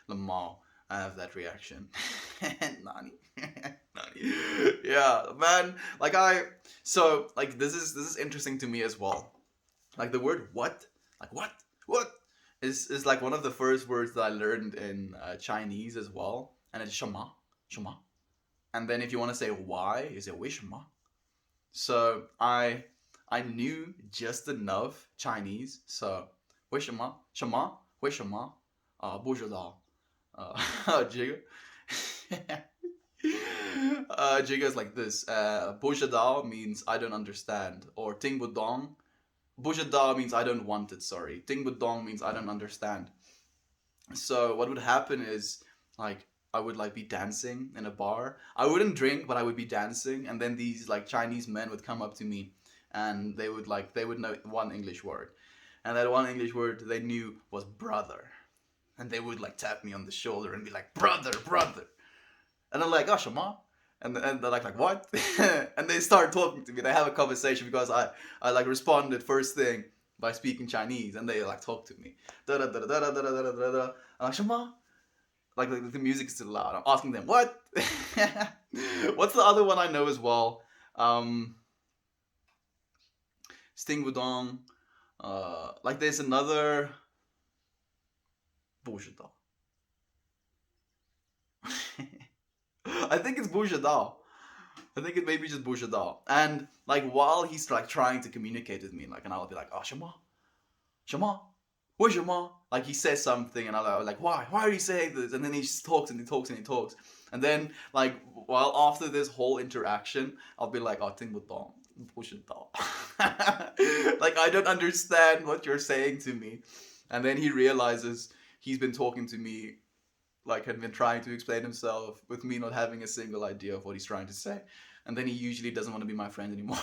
Lamar, I have that reaction. Nani. Nani. Yeah, man. Like this is interesting to me as well. Like the word what? Like what? Is like one of the first words that I learned in Chinese as well, and it's shama, shama. And then if you want to say why, you say 为什么. So I knew just enough Chinese. So 为什么什么为什么不知道这个Jiga is like this. 不知道 means I don't understand, or 听不懂. 不知道 means I don't want it, sorry. 听不懂 means I don't understand. So what would happen is, like, I would like be dancing in a bar. I wouldn't drink, but I would be dancing, and then these like Chinese men would come up to me, and they would know one English word, and that one English word they knew was brother, and they would like tap me on the shoulder and be like, brother, brother, and I'm like, oh, shama. And they're like what? And they start talking to me. They have a conversation because I like responded first thing by speaking Chinese, and they like talk to me. Da da da da da da da da da da. I'm like, shama? Like the music is still loud. I'm asking them what? What's the other one I know as well? Sting Wudong. Like there's another. 不知道. I think it's 不知道. I think it may be just 不知道. And like while he's like trying to communicate with me, like, and I'll be like, oh, 什么? 什么? 为什么? Like he says something, and I'll like, why are you saying this? And then he just talks and he talks and he talks. And then like while after this whole interaction, I'll be like, oh, 听不懂. 不知道. Like I don't understand what you're saying to me. And then he realizes he's been talking to me, like had been trying to explain himself with me not having a single idea of what he's trying to say. And then he usually doesn't want to be my friend anymore.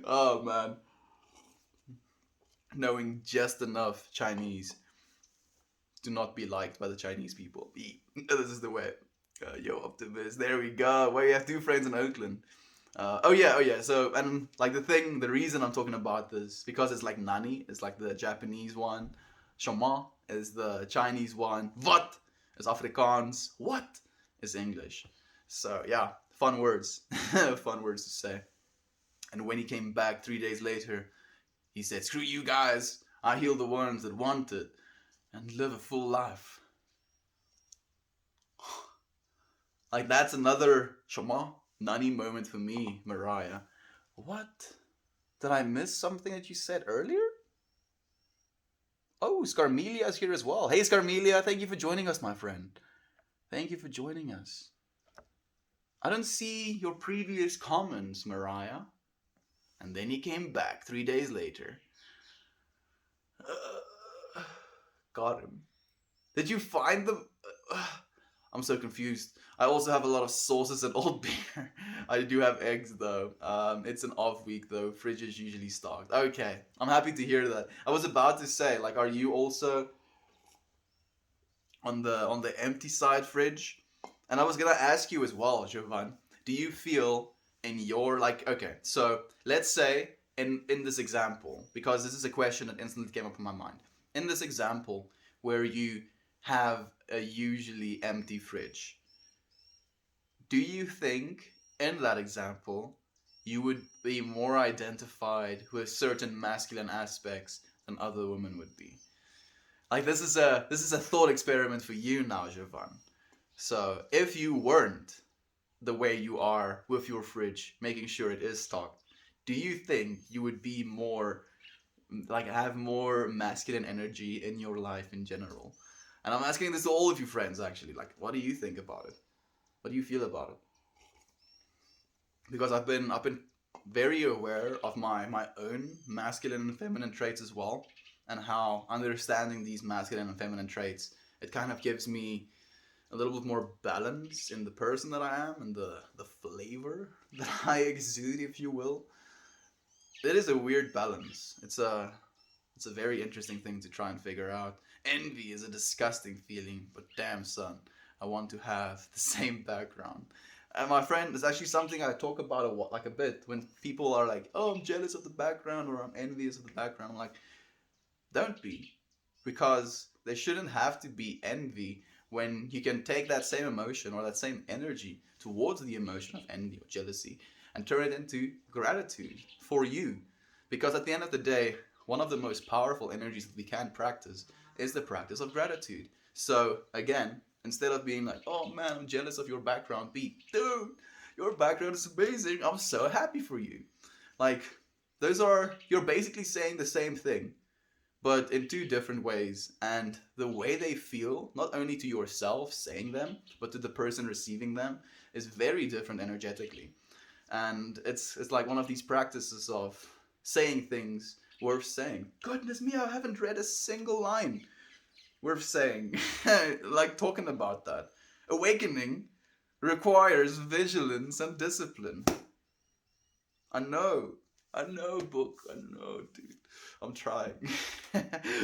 Oh man. Knowing just enough Chinese to not be liked by the Chinese people. This is the way. Yo, Optimus. There we go. Well, you have two friends in Oakland. Oh yeah. So, and like the reason I'm talking about this, because it's like nani, it's like the Japanese one. Shama is the Chinese one. What is Afrikaans. What is English. So yeah, fun words. Fun words to say. And when he came back 3 days later, he said, screw you guys. I heal the ones that want it and live a full life. Like that's another Shama Nani moment for me, Mariah. What? Did I miss something that you said earlier? Oh, Scarmelia is here as well. Hey, Scarmelia, thank you for joining us, my friend. Thank you for joining us. I don't see your previous comments, Mariah. And then he came back 3 days later. Got him. Did you find them? I'm so confused. I also have a lot of sauces and old beer. I do have eggs though. It's an off week though. Fridge is usually stocked. Okay, I'm happy to hear that. I was about to say, like, are you also on the empty side fridge? And I was gonna ask you as well, Jovan. Do you feel in your like? Okay, so let's say in this example, because this is a question that instantly came up in my mind. In this example, where you have a usually empty fridge, do you think in that example you would be more identified with certain masculine aspects than other women would be? Like this is a thought experiment for you now, Jovan. So if you weren't the way you are with your fridge, making sure it is stocked, do you think you would be more like have more masculine energy in your life in general? And I'm asking this to all of you friends actually. Like, what do you think about it? What do you feel about it? Because I've been very aware of my own masculine and feminine traits as well, and how understanding these masculine and feminine traits, it kind of gives me a little bit more balance in the person that I am and the flavor that I exude, if you will. It is a weird balance. It's a very interesting thing to try and figure out. Envy is a disgusting feeling, but damn son, I want to have the same background. And my friend, it's actually something I talk about like a bit when people are like, "Oh, I'm jealous of the background" or "I'm envious of the background." I'm like, don't be, because there shouldn't have to be envy when you can take that same emotion or that same energy towards the emotion of envy or jealousy and turn it into gratitude for you. Because at the end of the day, one of the most powerful energies that we can practice is the practice of gratitude. So, again, instead of being like, oh man, I'm jealous of your background, be, dude, your background is amazing. I'm so happy for you. Like, you're basically saying the same thing, but in two different ways. And the way they feel, not only to yourself saying them, but to the person receiving them, is very different energetically. And it's like one of these practices of saying things worth saying. Goodness me, I haven't read a single line worth saying. Like talking about that. Awakening requires vigilance and discipline. I know. I know, book. I know, dude. I'm trying.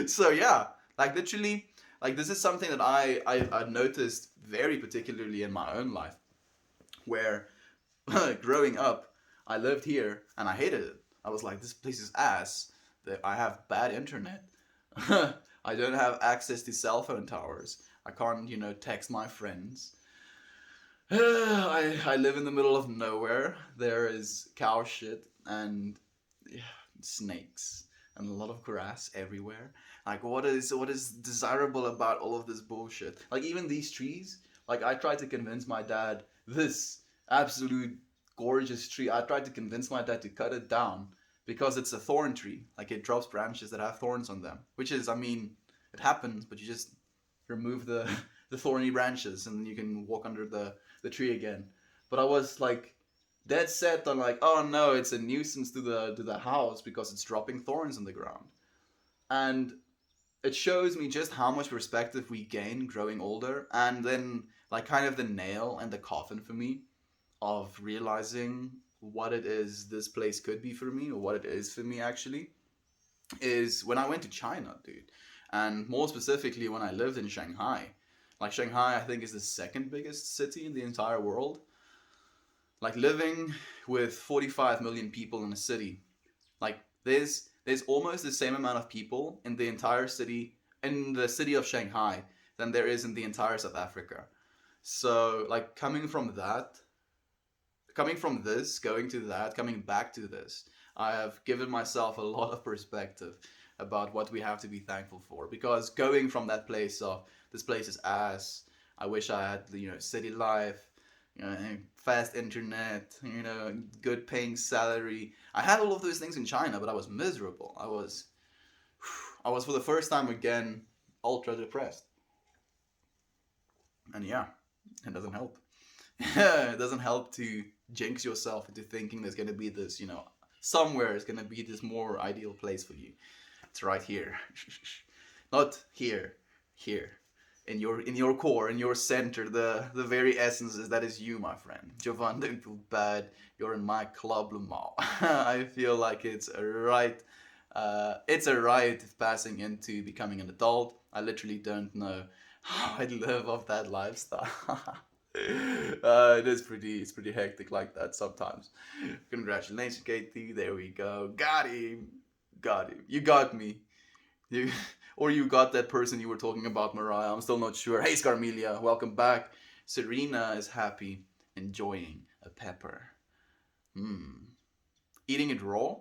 So yeah, like literally, like this is something that I noticed very particularly in my own life, where growing up, I lived here and I hated it. I was like, this place is ass. I have bad internet. I don't have access to cell phone towers. I can't, text my friends. I live in the middle of nowhere. There is cow shit and yeah, snakes and a lot of grass everywhere. Like what is desirable about all of this bullshit? Like even these trees. Like I tried to convince my dad this absolute gorgeous tree. I tried to convince my dad to cut it down because it's a thorn tree. Like it drops branches that have thorns on them, which is, I mean, it happens, but you just remove the the thorny branches and you can walk under the tree again. But I was like dead set on like, oh no, it's a nuisance to the house because it's dropping thorns on the ground. And it shows me just how much perspective we gain growing older, and then like kind of the nail and the coffin for me of realizing what it is this place could be for me, or what it is for me actually, is when I went to China, dude. And more specifically, when I lived in Shanghai. Like, Shanghai, I think, is the second biggest city in the entire world. Like, living with 45 million people in a city, like, there's almost the same amount of people in the entire city, in the city of Shanghai, than there is in the entire South Africa. So, like, coming from this, going to that, coming back to this, I have given myself a lot of perspective about what we have to be thankful for. Because going from that place of this place is ass, I wish I had city life, fast internet, good paying salary. I had all of those things in China, but I was miserable. I was I was for the first time again ultra depressed. And yeah, it doesn't help. It doesn't help to jinx yourself into thinking there's going to be this, somewhere is going to be this more ideal place for you. It's right here. Not here. Here. In your core, in your center, the very essence is that is you, my friend. Jovan, don't feel bad. You're in my club, Lamal. I feel like it's a right. It's a rite of passing into becoming an adult. I literally don't know how I'd live off that lifestyle. It's pretty hectic like that sometimes. Congratulations, Katie. There we go. Got him. Got him. You got me. You, or you got that person you were talking about, Mariah. I'm still not sure. Hey, Scarmelia, welcome back. Serena is happy, enjoying a pepper. Eating it raw?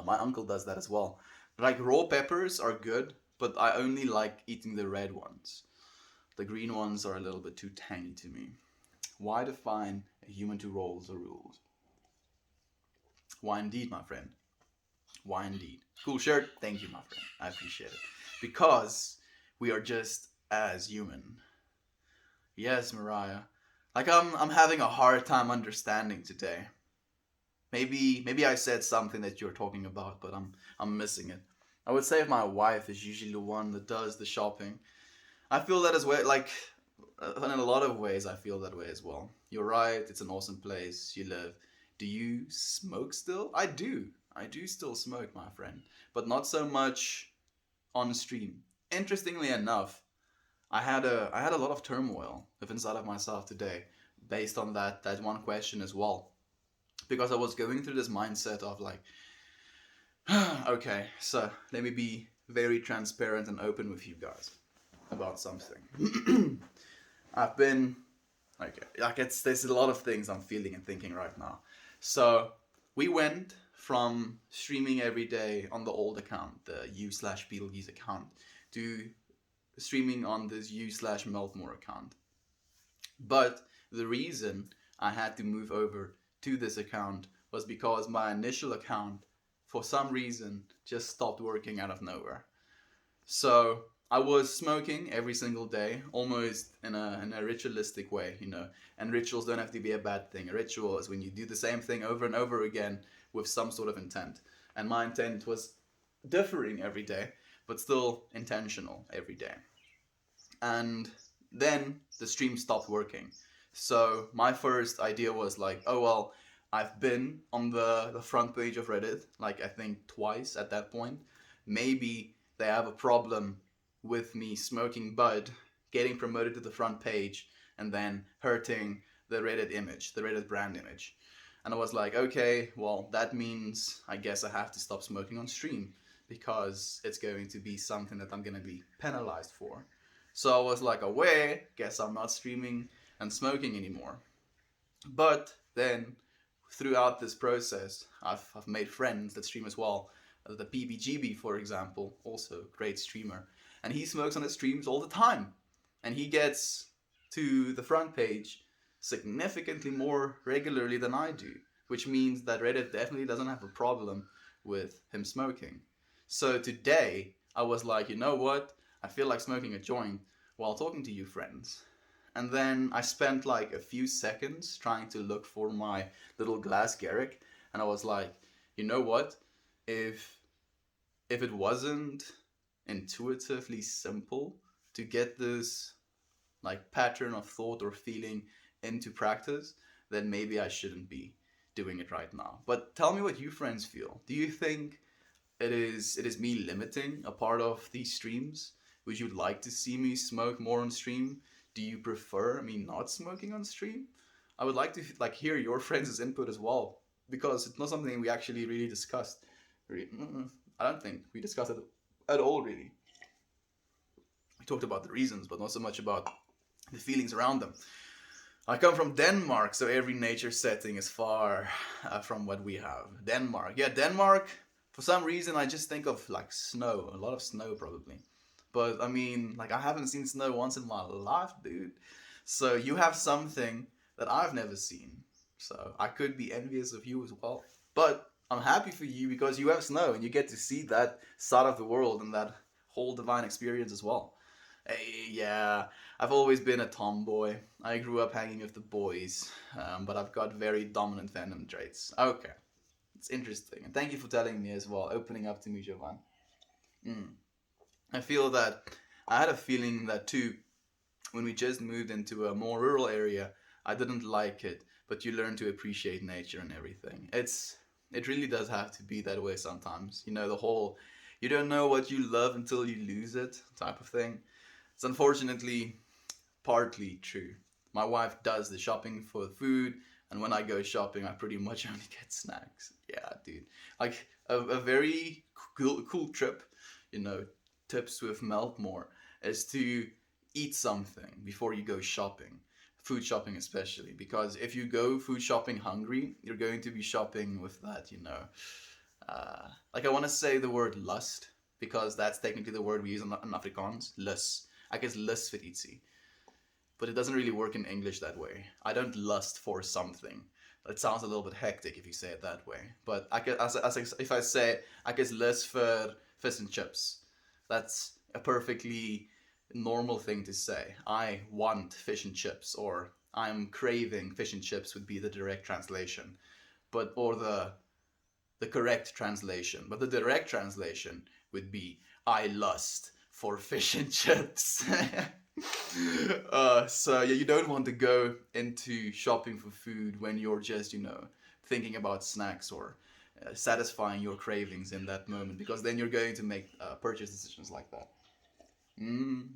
My uncle does that as well. Like raw peppers are good, but I only like eating the red ones. The green ones are a little bit too tangy to me. Why define a human to roles or rules? Why indeed, my friend? Why indeed? Cool shirt. Thank you, my friend. I appreciate it. Because we are just as human. Yes, Mariah. Like I'm having a hard time understanding today. Maybe I said something that you're talking about, but I'm missing it. I would say if my wife is usually the one that does the shopping. I feel that as well. Like in a lot of ways, I feel that way as well. You're right. It's an awesome place. You live. Do you smoke still? I do. I do still smoke, my friend, but not so much on stream. Interestingly enough, I had a lot of turmoil within inside of myself today, based on that one question as well, because I was going through this mindset of like, okay, so let me be very transparent and open with you guys about something. I've been okay, like there's a lot of things I'm feeling and thinking right now. So we went from streaming every day on the old account, the u/Beetlegeese account, to streaming on this u/Meltmore account. But the reason I had to move over to this account was because my initial account, for some reason, just stopped working out of nowhere. So I was smoking every single day, almost in a ritualistic way. And rituals don't have to be a bad thing. A ritual is when you do the same thing over and over again with some sort of intent. And my intent was differing every day, but still intentional every day. And then the stream stopped working. So my first idea was like, oh well, I've been on the front page of Reddit, like I think twice at that point. Maybe they have a problem with me smoking bud, getting promoted to the front page, and then hurting the Reddit image, the Reddit brand image. And I was like, okay, well, that means I guess I have to stop smoking on stream because it's going to be something that I'm going to be penalized for. So I was like, away, guess I'm not streaming and smoking anymore. But then throughout this process, I've made friends that stream as well. The PBGB, for example, also great streamer. And he smokes on his streams all the time. And he gets to the front page significantly more regularly than I do, which means that Reddit definitely doesn't have a problem with him smoking. So today, I was like, you know what? I feel like smoking a joint while talking to you friends. And then I spent like a few seconds trying to look for my little glass Garrick, and I was like, you know what? If it wasn't intuitively simple to get this like pattern of thought or feeling into practice, then maybe I shouldn't be doing it right now. But tell me what you friends feel. Do you think it is me limiting a part of these streams? Would you like to see me smoke more on stream? Do you prefer me not smoking on stream? I would like to like hear your friends' input as well, because it's not something we actually really discussed. I don't think we discussed it at all really. We talked about the reasons, but not so much about the feelings around them. I come from Denmark, so every nature setting is far from what we have. Denmark, yeah, Denmark. For some reason, I just think of like snow, a lot of snow probably. But I mean, like I haven't seen snow once in my life, dude. So you have something that I've never seen. So I could be envious of you as well. But I'm happy for you because you have snow and you get to see that side of the world and that whole divine experience as well. Yeah, I've always been a tomboy. I grew up hanging with the boys, but I've got very dominant venom traits. Okay, it's interesting. And thank you for telling me as well, opening up to me, Jovan. Mm. I feel that I had a feeling that too when we just moved into a more rural area. I didn't like it, but you learn to appreciate nature and everything. It really does have to be that way sometimes. You know, the whole you don't know what you love until you lose it type of thing. It's unfortunately partly true. My wife does the shopping for food, and when I go shopping, I pretty much only get snacks. Yeah, dude. Like a very cool trip, you know, tips with Meltmore is to eat something before you go shopping. Food shopping, especially, because if you go food shopping hungry, you're going to be shopping with that, like I want to say the word lust, because that's technically the word we use in Afrikaans, lus. I guess lust for itzy, but it doesn't really work in English that way. I don't lust for something. It sounds a little bit hectic if you say it that way. But I guess, if I say I guess lust for fish and chips, that's a perfectly normal thing to say. I want fish and chips, or I'm craving fish and chips would be the direct translation, but or the correct translation. But the direct translation would be I lust for fish and chips. So yeah, you don't want to go into shopping for food when you're just thinking about snacks or satisfying your cravings in that moment, because then you're going to make purchase decisions like that. Mm,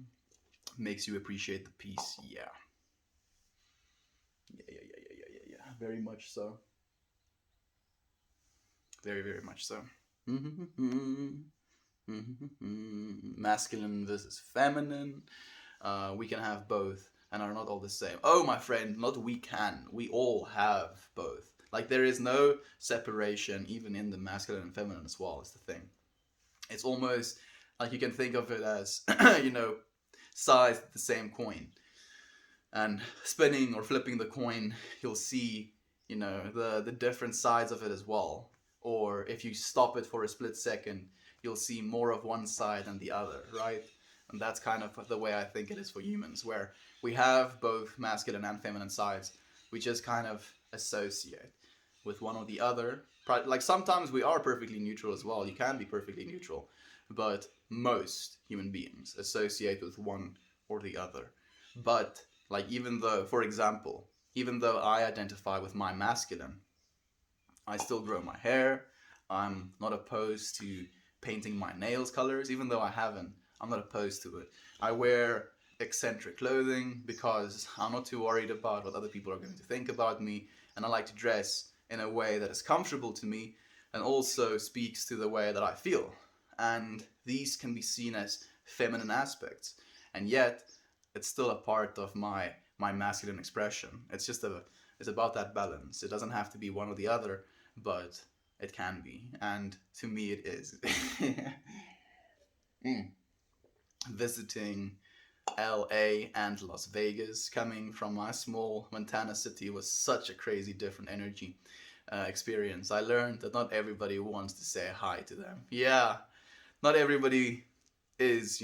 makes you appreciate the peace. Yeah. Yeah. Very much so. Very, very much so. Masculine versus feminine. We can have both and are not all the same. Oh, my friend, not we can. We all have both. Like, there is no separation, even in the masculine and feminine as well, is the thing. It's almost like you can think of it as, sides of the same coin. And spinning or flipping the coin, you'll see, the different sides of it as well. Or if you stop it for a split second, you'll see more of one side than the other, right? And that's kind of the way I think it is for humans, where we have both masculine and feminine sides. We just kind of associate with one or the other. Like sometimes we are perfectly neutral as well. You can be perfectly neutral, but most human beings associate with one or the other. But like, even though, for example, even though I identify with my masculine, I still grow my hair. I'm not opposed to painting my nails colors, even though I haven't. I'm not opposed to it. I wear eccentric clothing because I'm not too worried about what other people are going to think about me, and I like to dress in a way that is comfortable to me and also speaks to the way that I feel. And these can be seen as feminine aspects, and yet it's still a part of my masculine expression. It's about that balance. It doesn't have to be one or the other, but it can be, and to me it is. Mm. Visiting LA and Las Vegas, coming from my small Montana city, was such a crazy different energy experience. I learned that not everybody wants to say hi to them. Yeah, not everybody is,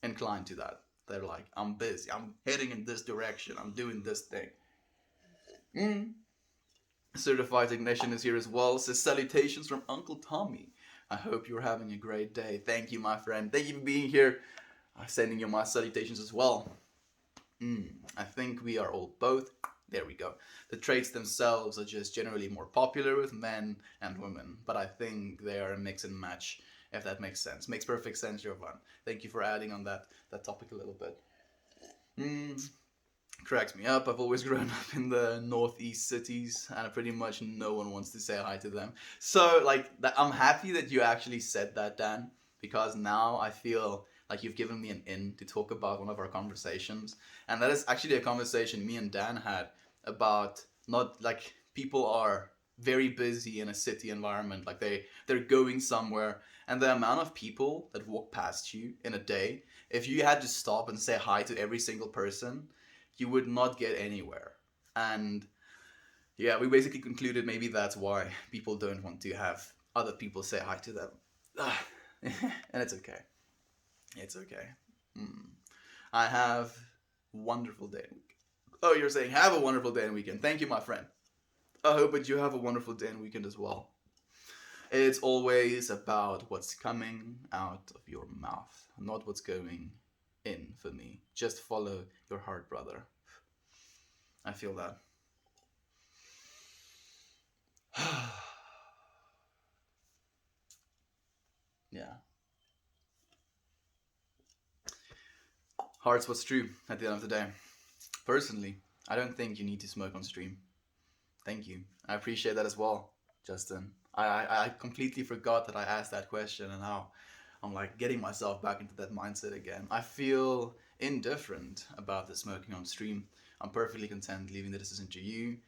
inclined to that. They're like, I'm busy, I'm heading in this direction, I'm doing this thing. Mm. Certified Technician is here as well. Says salutations from Uncle Tommy. I hope you're having a great day. Thank you, my friend. Thank you for being here. I'm sending you my salutations as well. I think we are all both. There we go. The traits themselves are just generally more popular with men and women, but I think they are a mix and match, if that makes sense. Makes perfect sense, Jovan. Thank you for adding on that topic a little bit. Cracks me up. I've always grown up in the northeast cities, and pretty much no one wants to say hi to them. So, like, I'm happy that you actually said that, Dan, because now I feel like you've given me an in to talk about one of our conversations, and that is actually a conversation me and Dan had about, not like, people are very busy in a city environment, like they're going somewhere, and the amount of people that walk past you in a day, if you had to stop and say hi to every single person, you would not get anywhere. And Yeah, we basically concluded maybe that's why people don't want to have other people say hi to them. And it's okay. It's okay. Mm. I have a wonderful day and weekend. Oh, you're saying have a wonderful day and weekend. Thank you, my friend. I hope that you have a wonderful day and weekend as well. It's always about what's coming out of your mouth, not what's going in for me. Just follow your heart, brother. I feel that. Yeah. Heart's what's true at the end of the day. Personally, I don't think you need to smoke on stream. Thank you. I appreciate that as well, Justin. I completely forgot that I asked that question, and now I'm like getting myself back into that mindset again. I feel indifferent about the smoking on stream. I'm perfectly content leaving the decision to you.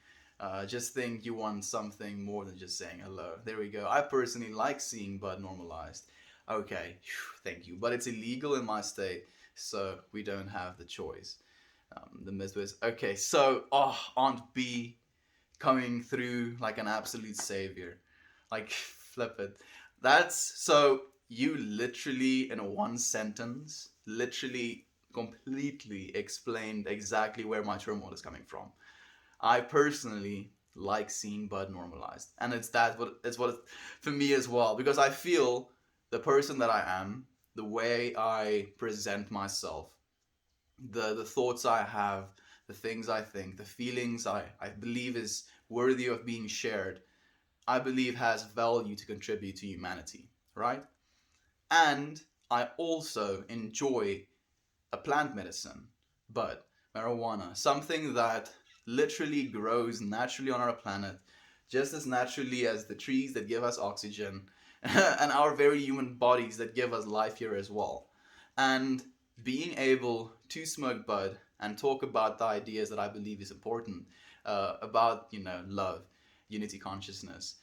Just think you want something more than just saying hello. There we go. I personally like seeing bud normalized. Okay, thank you. But it's illegal in my state, so we don't have the choice. The Midwest. Okay, so Aunt B coming through like an absolute savior. Like flip it. That's so you literally in one sentence, literally completely explained exactly where my turmoil is coming from. I personally like seeing bud normalized, and it's what for me as well because I feel the person that I am, the way I present myself, the thoughts I have, the things I think, the feelings I believe is worthy of being shared, I believe has value to contribute to humanity, right? And I also enjoy a plant medicine, but marijuana, something that literally grows naturally on our planet, just as naturally as the trees that give us oxygen and our very human bodies that give us life here as well. And being able to smoke bud and talk about the ideas that I believe is important about, love, unity consciousness,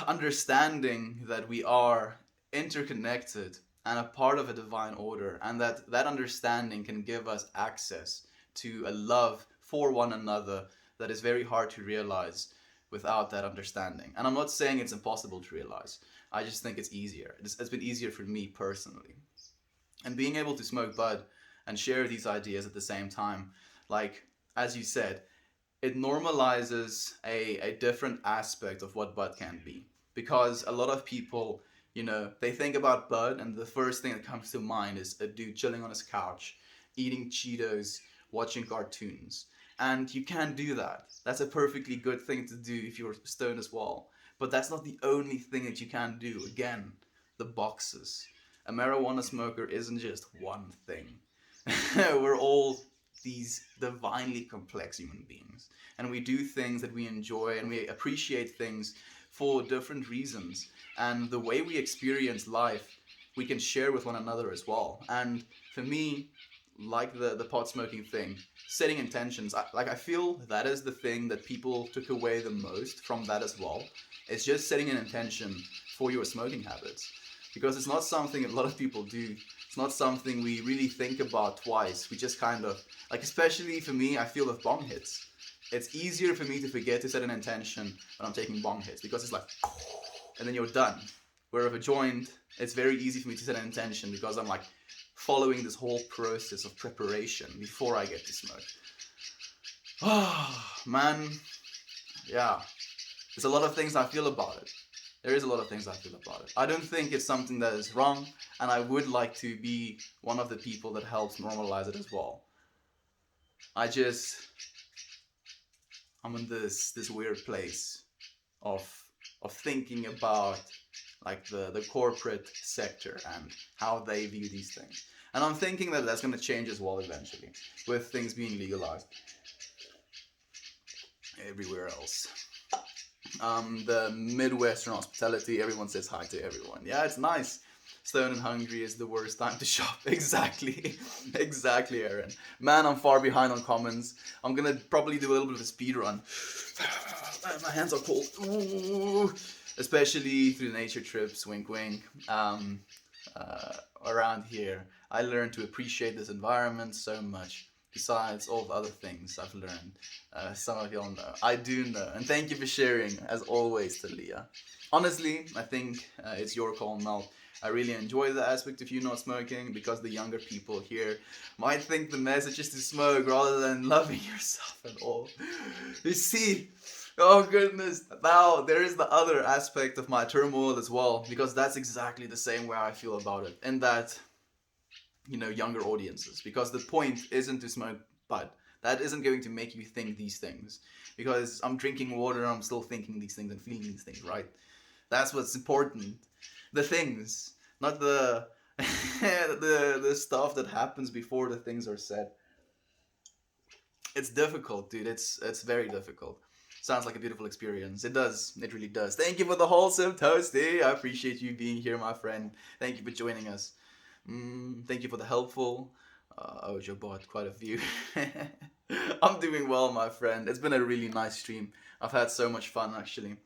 understanding that we are interconnected and a part of a divine order, and that understanding can give us access to a love for one another that is very hard to realize without that understanding. And I'm not saying it's impossible to realize. I just think it's easier. It's been easier for me personally. And being able to smoke bud and share these ideas at the same time, like as you said, it normalizes a different aspect of what bud can be, because a lot of people, they think about bud and the first thing that comes to mind is a dude chilling on his couch eating Cheetos, watching cartoons. And you can't do that. That's a perfectly good thing to do if you're stoned as well, but that's not the only thing that you can do. Again, the boxes. A marijuana smoker isn't just one thing. We're all these divinely complex human beings, and we do things that we enjoy and we appreciate things for different reasons, and the way we experience life we can share with one another as well. And for me, like the pot smoking thing, setting intentions, I feel that is the thing that people took away the most from that as well. It's just setting an intention for your smoking habits, because it's not something a lot of people do. It's not something we really think about twice. We just kind of, like, especially for me, I feel with bong hits. It's easier for me to forget to set an intention when I'm taking bong hits, because it's like, and then you're done. Where with a joint, it's very easy for me to set an intention because I'm like following this whole process of preparation before I get to smoke. Oh, man. Yeah. There's a lot of things I feel about it. There is a lot of things I feel about it. I don't think it's something that is wrong, and I would like to be one of the people that helps normalize it as well. I'm in this weird place of thinking about like the corporate sector and how they view these things. And I'm thinking that that's going to change as well eventually, with things being legalized everywhere else. The Midwestern hospitality, everyone says hi to everyone. Yeah, it's nice. Stone and hungry is the worst time to shop. Exactly. Exactly, Aaron. Man, I'm far behind on comments. I'm gonna probably do a little bit of a speed run. My hands are cold. Ooh. Especially through nature trips, wink wink. Around here, I learned to appreciate this environment so much. besides all the other things I've learned. Some of y'all know. I do know. And thank you for sharing, as always, Talia. Honestly, I think it's your call, Mel. I really enjoy the aspect of you not smoking because the younger people here might think the message is to smoke rather than loving yourself at all. You see, oh goodness. Now, there is the other aspect of my turmoil as well, because that's exactly the same way I feel about it. And that, younger audiences, because the point isn't to smoke bud. That isn't going to make you think these things, because I'm drinking water, I'm still thinking these things and feeling these things, right? That's what's important. The things, not the the stuff that happens before the things are said. It's difficult, dude. It's very difficult. Sounds like a beautiful experience. It does. It really does. Thank you for the wholesome toasty. I appreciate you being here, my friend. Thank you for joining us. Thank you for the helpful. Ojo bought quite a few. I'm doing well, my friend. It's been a really nice stream. I've had so much fun, actually.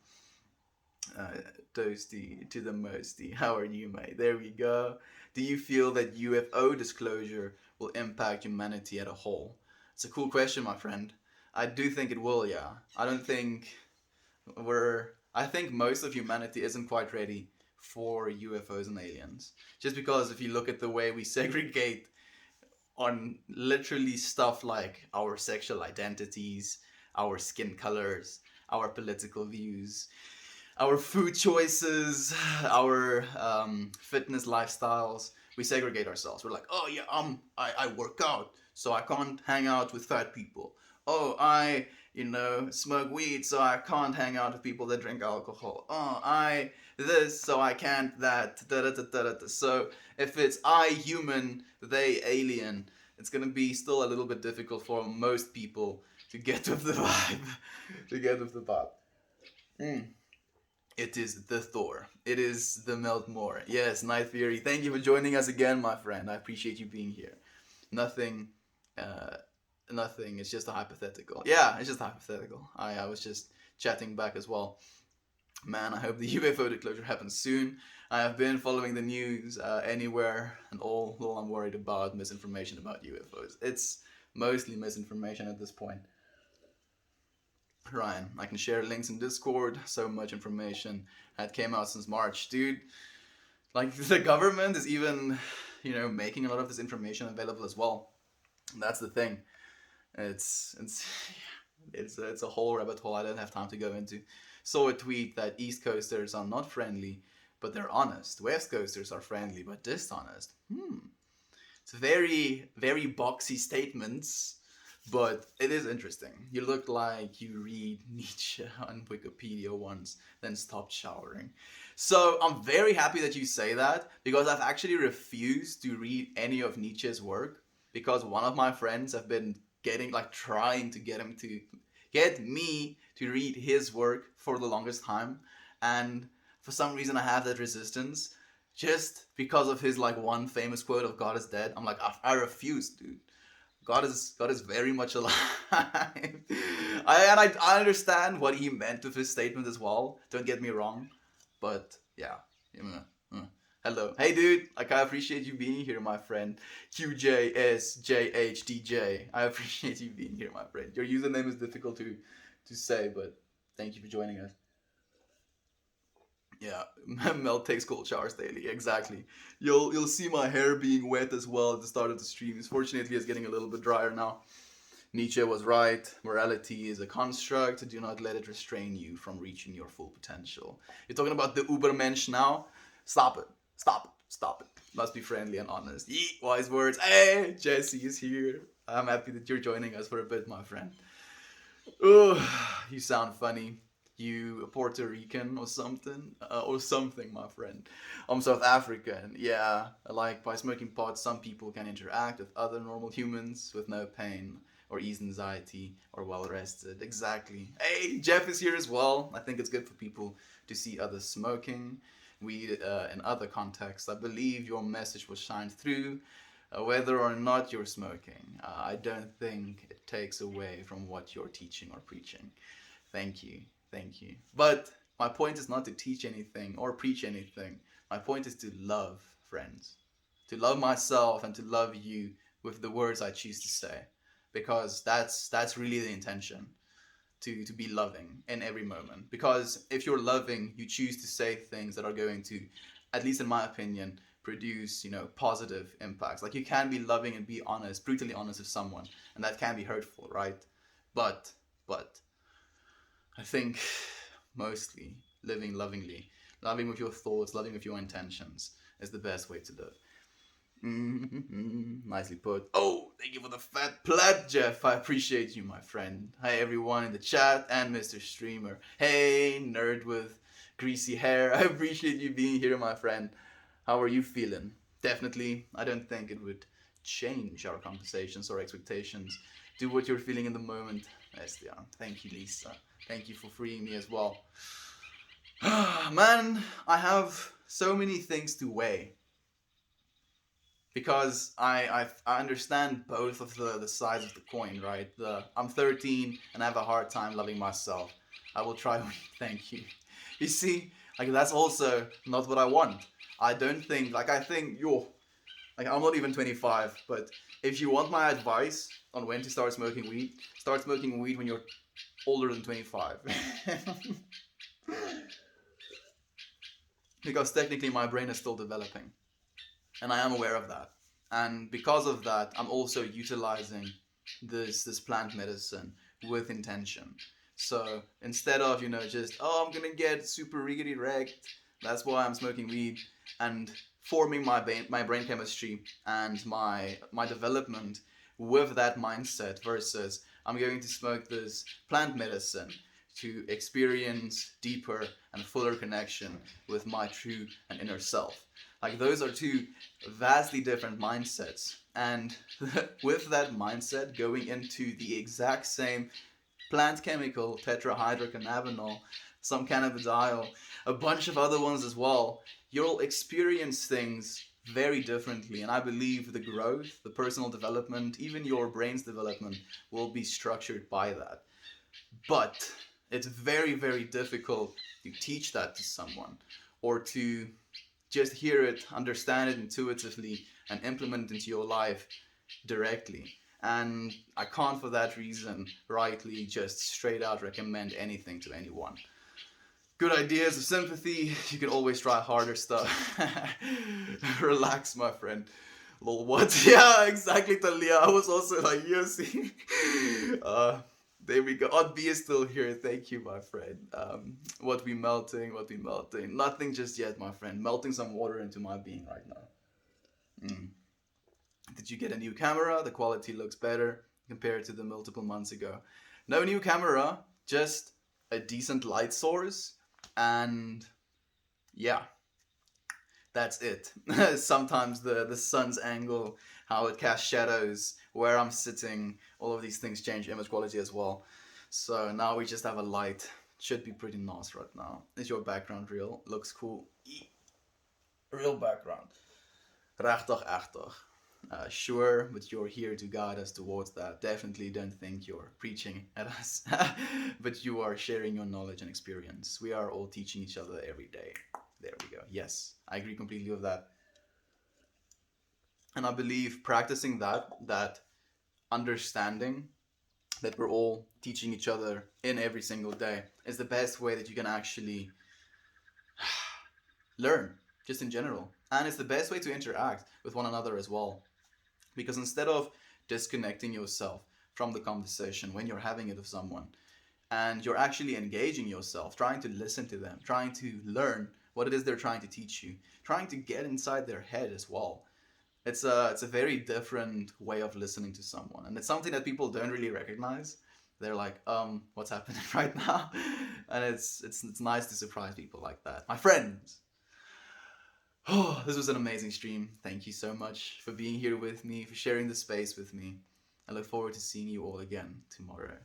Uh, Toasty to the mosty. How are you, mate? There we go. Do you feel that UFO disclosure will impact humanity as a whole? It's a cool question, my friend. I do think it will, yeah. I don't think I think most of humanity isn't quite ready for UFOs and aliens. Just because if you look at the way we segregate on literally stuff like our sexual identities, our skin colors, our political views, our food choices, our fitness lifestyles, we segregate ourselves. We're like, oh yeah, I work out, so I can't hang out with fat people. Oh, I smoke weed, so I can't hang out with people that drink alcohol. Oh, I this, so I can't that. Da, da, da, da, da. So if it's I human, they alien, it's gonna be still a little bit difficult for most people to get with the vibe. to get with the vibe. Mm. It is the Thor. It is the Meltmore. Yes, Night Fury. Thank you for joining us again, my friend. I appreciate you being here. Nothing, uh, nothing. It's just a hypothetical. Yeah, it's just hypothetical. I was just chatting back as well. Man, I hope the UFO disclosure happens soon. I have been following the news anywhere, and all I'm worried about misinformation about UFOs. It's mostly misinformation at this point. Ryan, I can share links in Discord. So much information that came out since March, dude. Like the government is even, making a lot of this information available as well. And that's the thing. It's it's a whole rabbit hole I don't have time to go into. Saw a tweet that East Coasters are not friendly, but they're honest. West Coasters are friendly but dishonest. It's very very boxy statements, but it is interesting. You look like you read Nietzsche on Wikipedia once, then stopped showering. So I'm very happy that you say that, because I've actually refused to read any of Nietzsche's work, because one of my friends have been trying to get me to read his work for the longest time, and for some reason I have that resistance, just because of his one famous quote of God is dead. I'm like, I refuse, dude. God is very much alive. I understand what he meant with his statement as well. Don't get me wrong, but yeah, hello, hey dude. I appreciate you being here, my friend. QJSJHDJ. I appreciate you being here, my friend. Your username is difficult to say, but thank you for joining us. Yeah, Mel takes cold showers daily. Exactly. You'll see my hair being wet as well at the start of the stream. Fortunately, it's getting a little bit drier now. Nietzsche was right. Morality is a construct. Do not let it restrain you from reaching your full potential. You're talking about the Ubermensch now? Stop it. Stop it. Stop it. Must be friendly and honest. Yeet, wise words. Hey, Jesse is here. I'm happy that you're joining us for a bit, my friend. Oh, you sound funny. You a Puerto Rican or something, my friend. I'm South African. Yeah, like by smoking pot, some people can interact with other normal humans with no pain or ease anxiety or well rested. Exactly. Hey, Jeff is here as well. I think it's good for people to see others smoking weed in other contexts. I believe your message will shine through. Whether or not you're smoking, I don't think it takes away from what you're teaching or preaching. Thank you. Thank you. But my point is not to teach anything or preach anything. My point is to love, friends. To love myself and to love you with the words I choose to say. because that's really the intention, to be loving in every moment. Because if you're loving, you choose to say things that are going to, at least in my opinion, produce, positive impacts. Like, you can be loving and be honest, brutally honest with someone, and that can be hurtful, right? But I think mostly living lovingly, loving with your thoughts, loving with your intentions is the best way to live. Nicely put. Oh, thank you for the fat plat, Jeff. I appreciate you, my friend. Hi, everyone in the chat and Mr. Streamer. Hey, nerd with greasy hair. I appreciate you being here, my friend. How are you feeling? Definitely, I don't think it would change our conversations or expectations. Do what you're feeling in the moment. Estian. Thank you, Lisa. Thank you for freeing me as well. Man, I have so many things to weigh, because I understand both of the sides of the coin, right? I'm 13 and I have a hard time loving myself. I will try. Thank you. You see, like, that's also not what I want. I don't think, like, I think like, I'm not even 25, but if you want my advice on when to start smoking weed when you're older than 25. Because technically my brain is still developing, and I am aware of that. And because of that, I'm also utilizing this plant medicine with intention. So instead of, just, I'm gonna get super riggedy wrecked, that's why I'm smoking weed, and forming my brain chemistry and my development with that mindset, versus I'm going to smoke this plant medicine to experience deeper and fuller connection with my true and inner self. Like, those are two vastly different mindsets. And with that mindset, going into the exact same plant chemical, tetrahydrocannabinol, some cannabidiol, a bunch of other ones as well, you'll experience things very differently. And I believe the growth, the personal development, even your brain's development will be structured by that. But it's very, very difficult to teach that to someone, or to just hear it, understand it intuitively, and implement it into your life directly. And I can't, for that reason, rightly just straight out recommend anything to anyone. Good ideas of sympathy, you can always try harder stuff. Relax, my friend. Lol, what? Yeah, exactly, Talia. I was also like, you see. There we go. Odd B is still here. Thank you, my friend. What we melting? Nothing just yet, my friend. Melting some water into my being right now. Did you get a new camera? The quality looks better compared to the multiple months ago. No new camera, just a decent light source, and yeah, that's it. Sometimes the sun's angle, how it casts shadows, where I'm sitting, all of these things change image quality as well. So now we just have a light. Should be pretty nice right now. Is your background real? Looks cool. Real background. Rechtig, echtig. Sure, but you're here to guide us towards that. Definitely don't think you're preaching at us, but you are sharing your knowledge and experience. We are all teaching each other every day. There we go. Yes, I agree completely with that. And I believe practicing that understanding that we're all teaching each other in every single day is the best way that you can actually learn, just in general. And it's the best way to interact with one another as well. Because instead of disconnecting yourself from the conversation when you're having it with someone, and you're actually engaging yourself, trying to listen to them, trying to learn what it is they're trying to teach you, trying to get inside their head as well. It's a very different way of listening to someone, and it's something that people don't really recognize. They're like, what's happening right now? And it's nice to surprise people like that. My friends, oh, this was an amazing stream. Thank you so much for being here with me, for sharing the space with me. I look forward to seeing you all again tomorrow.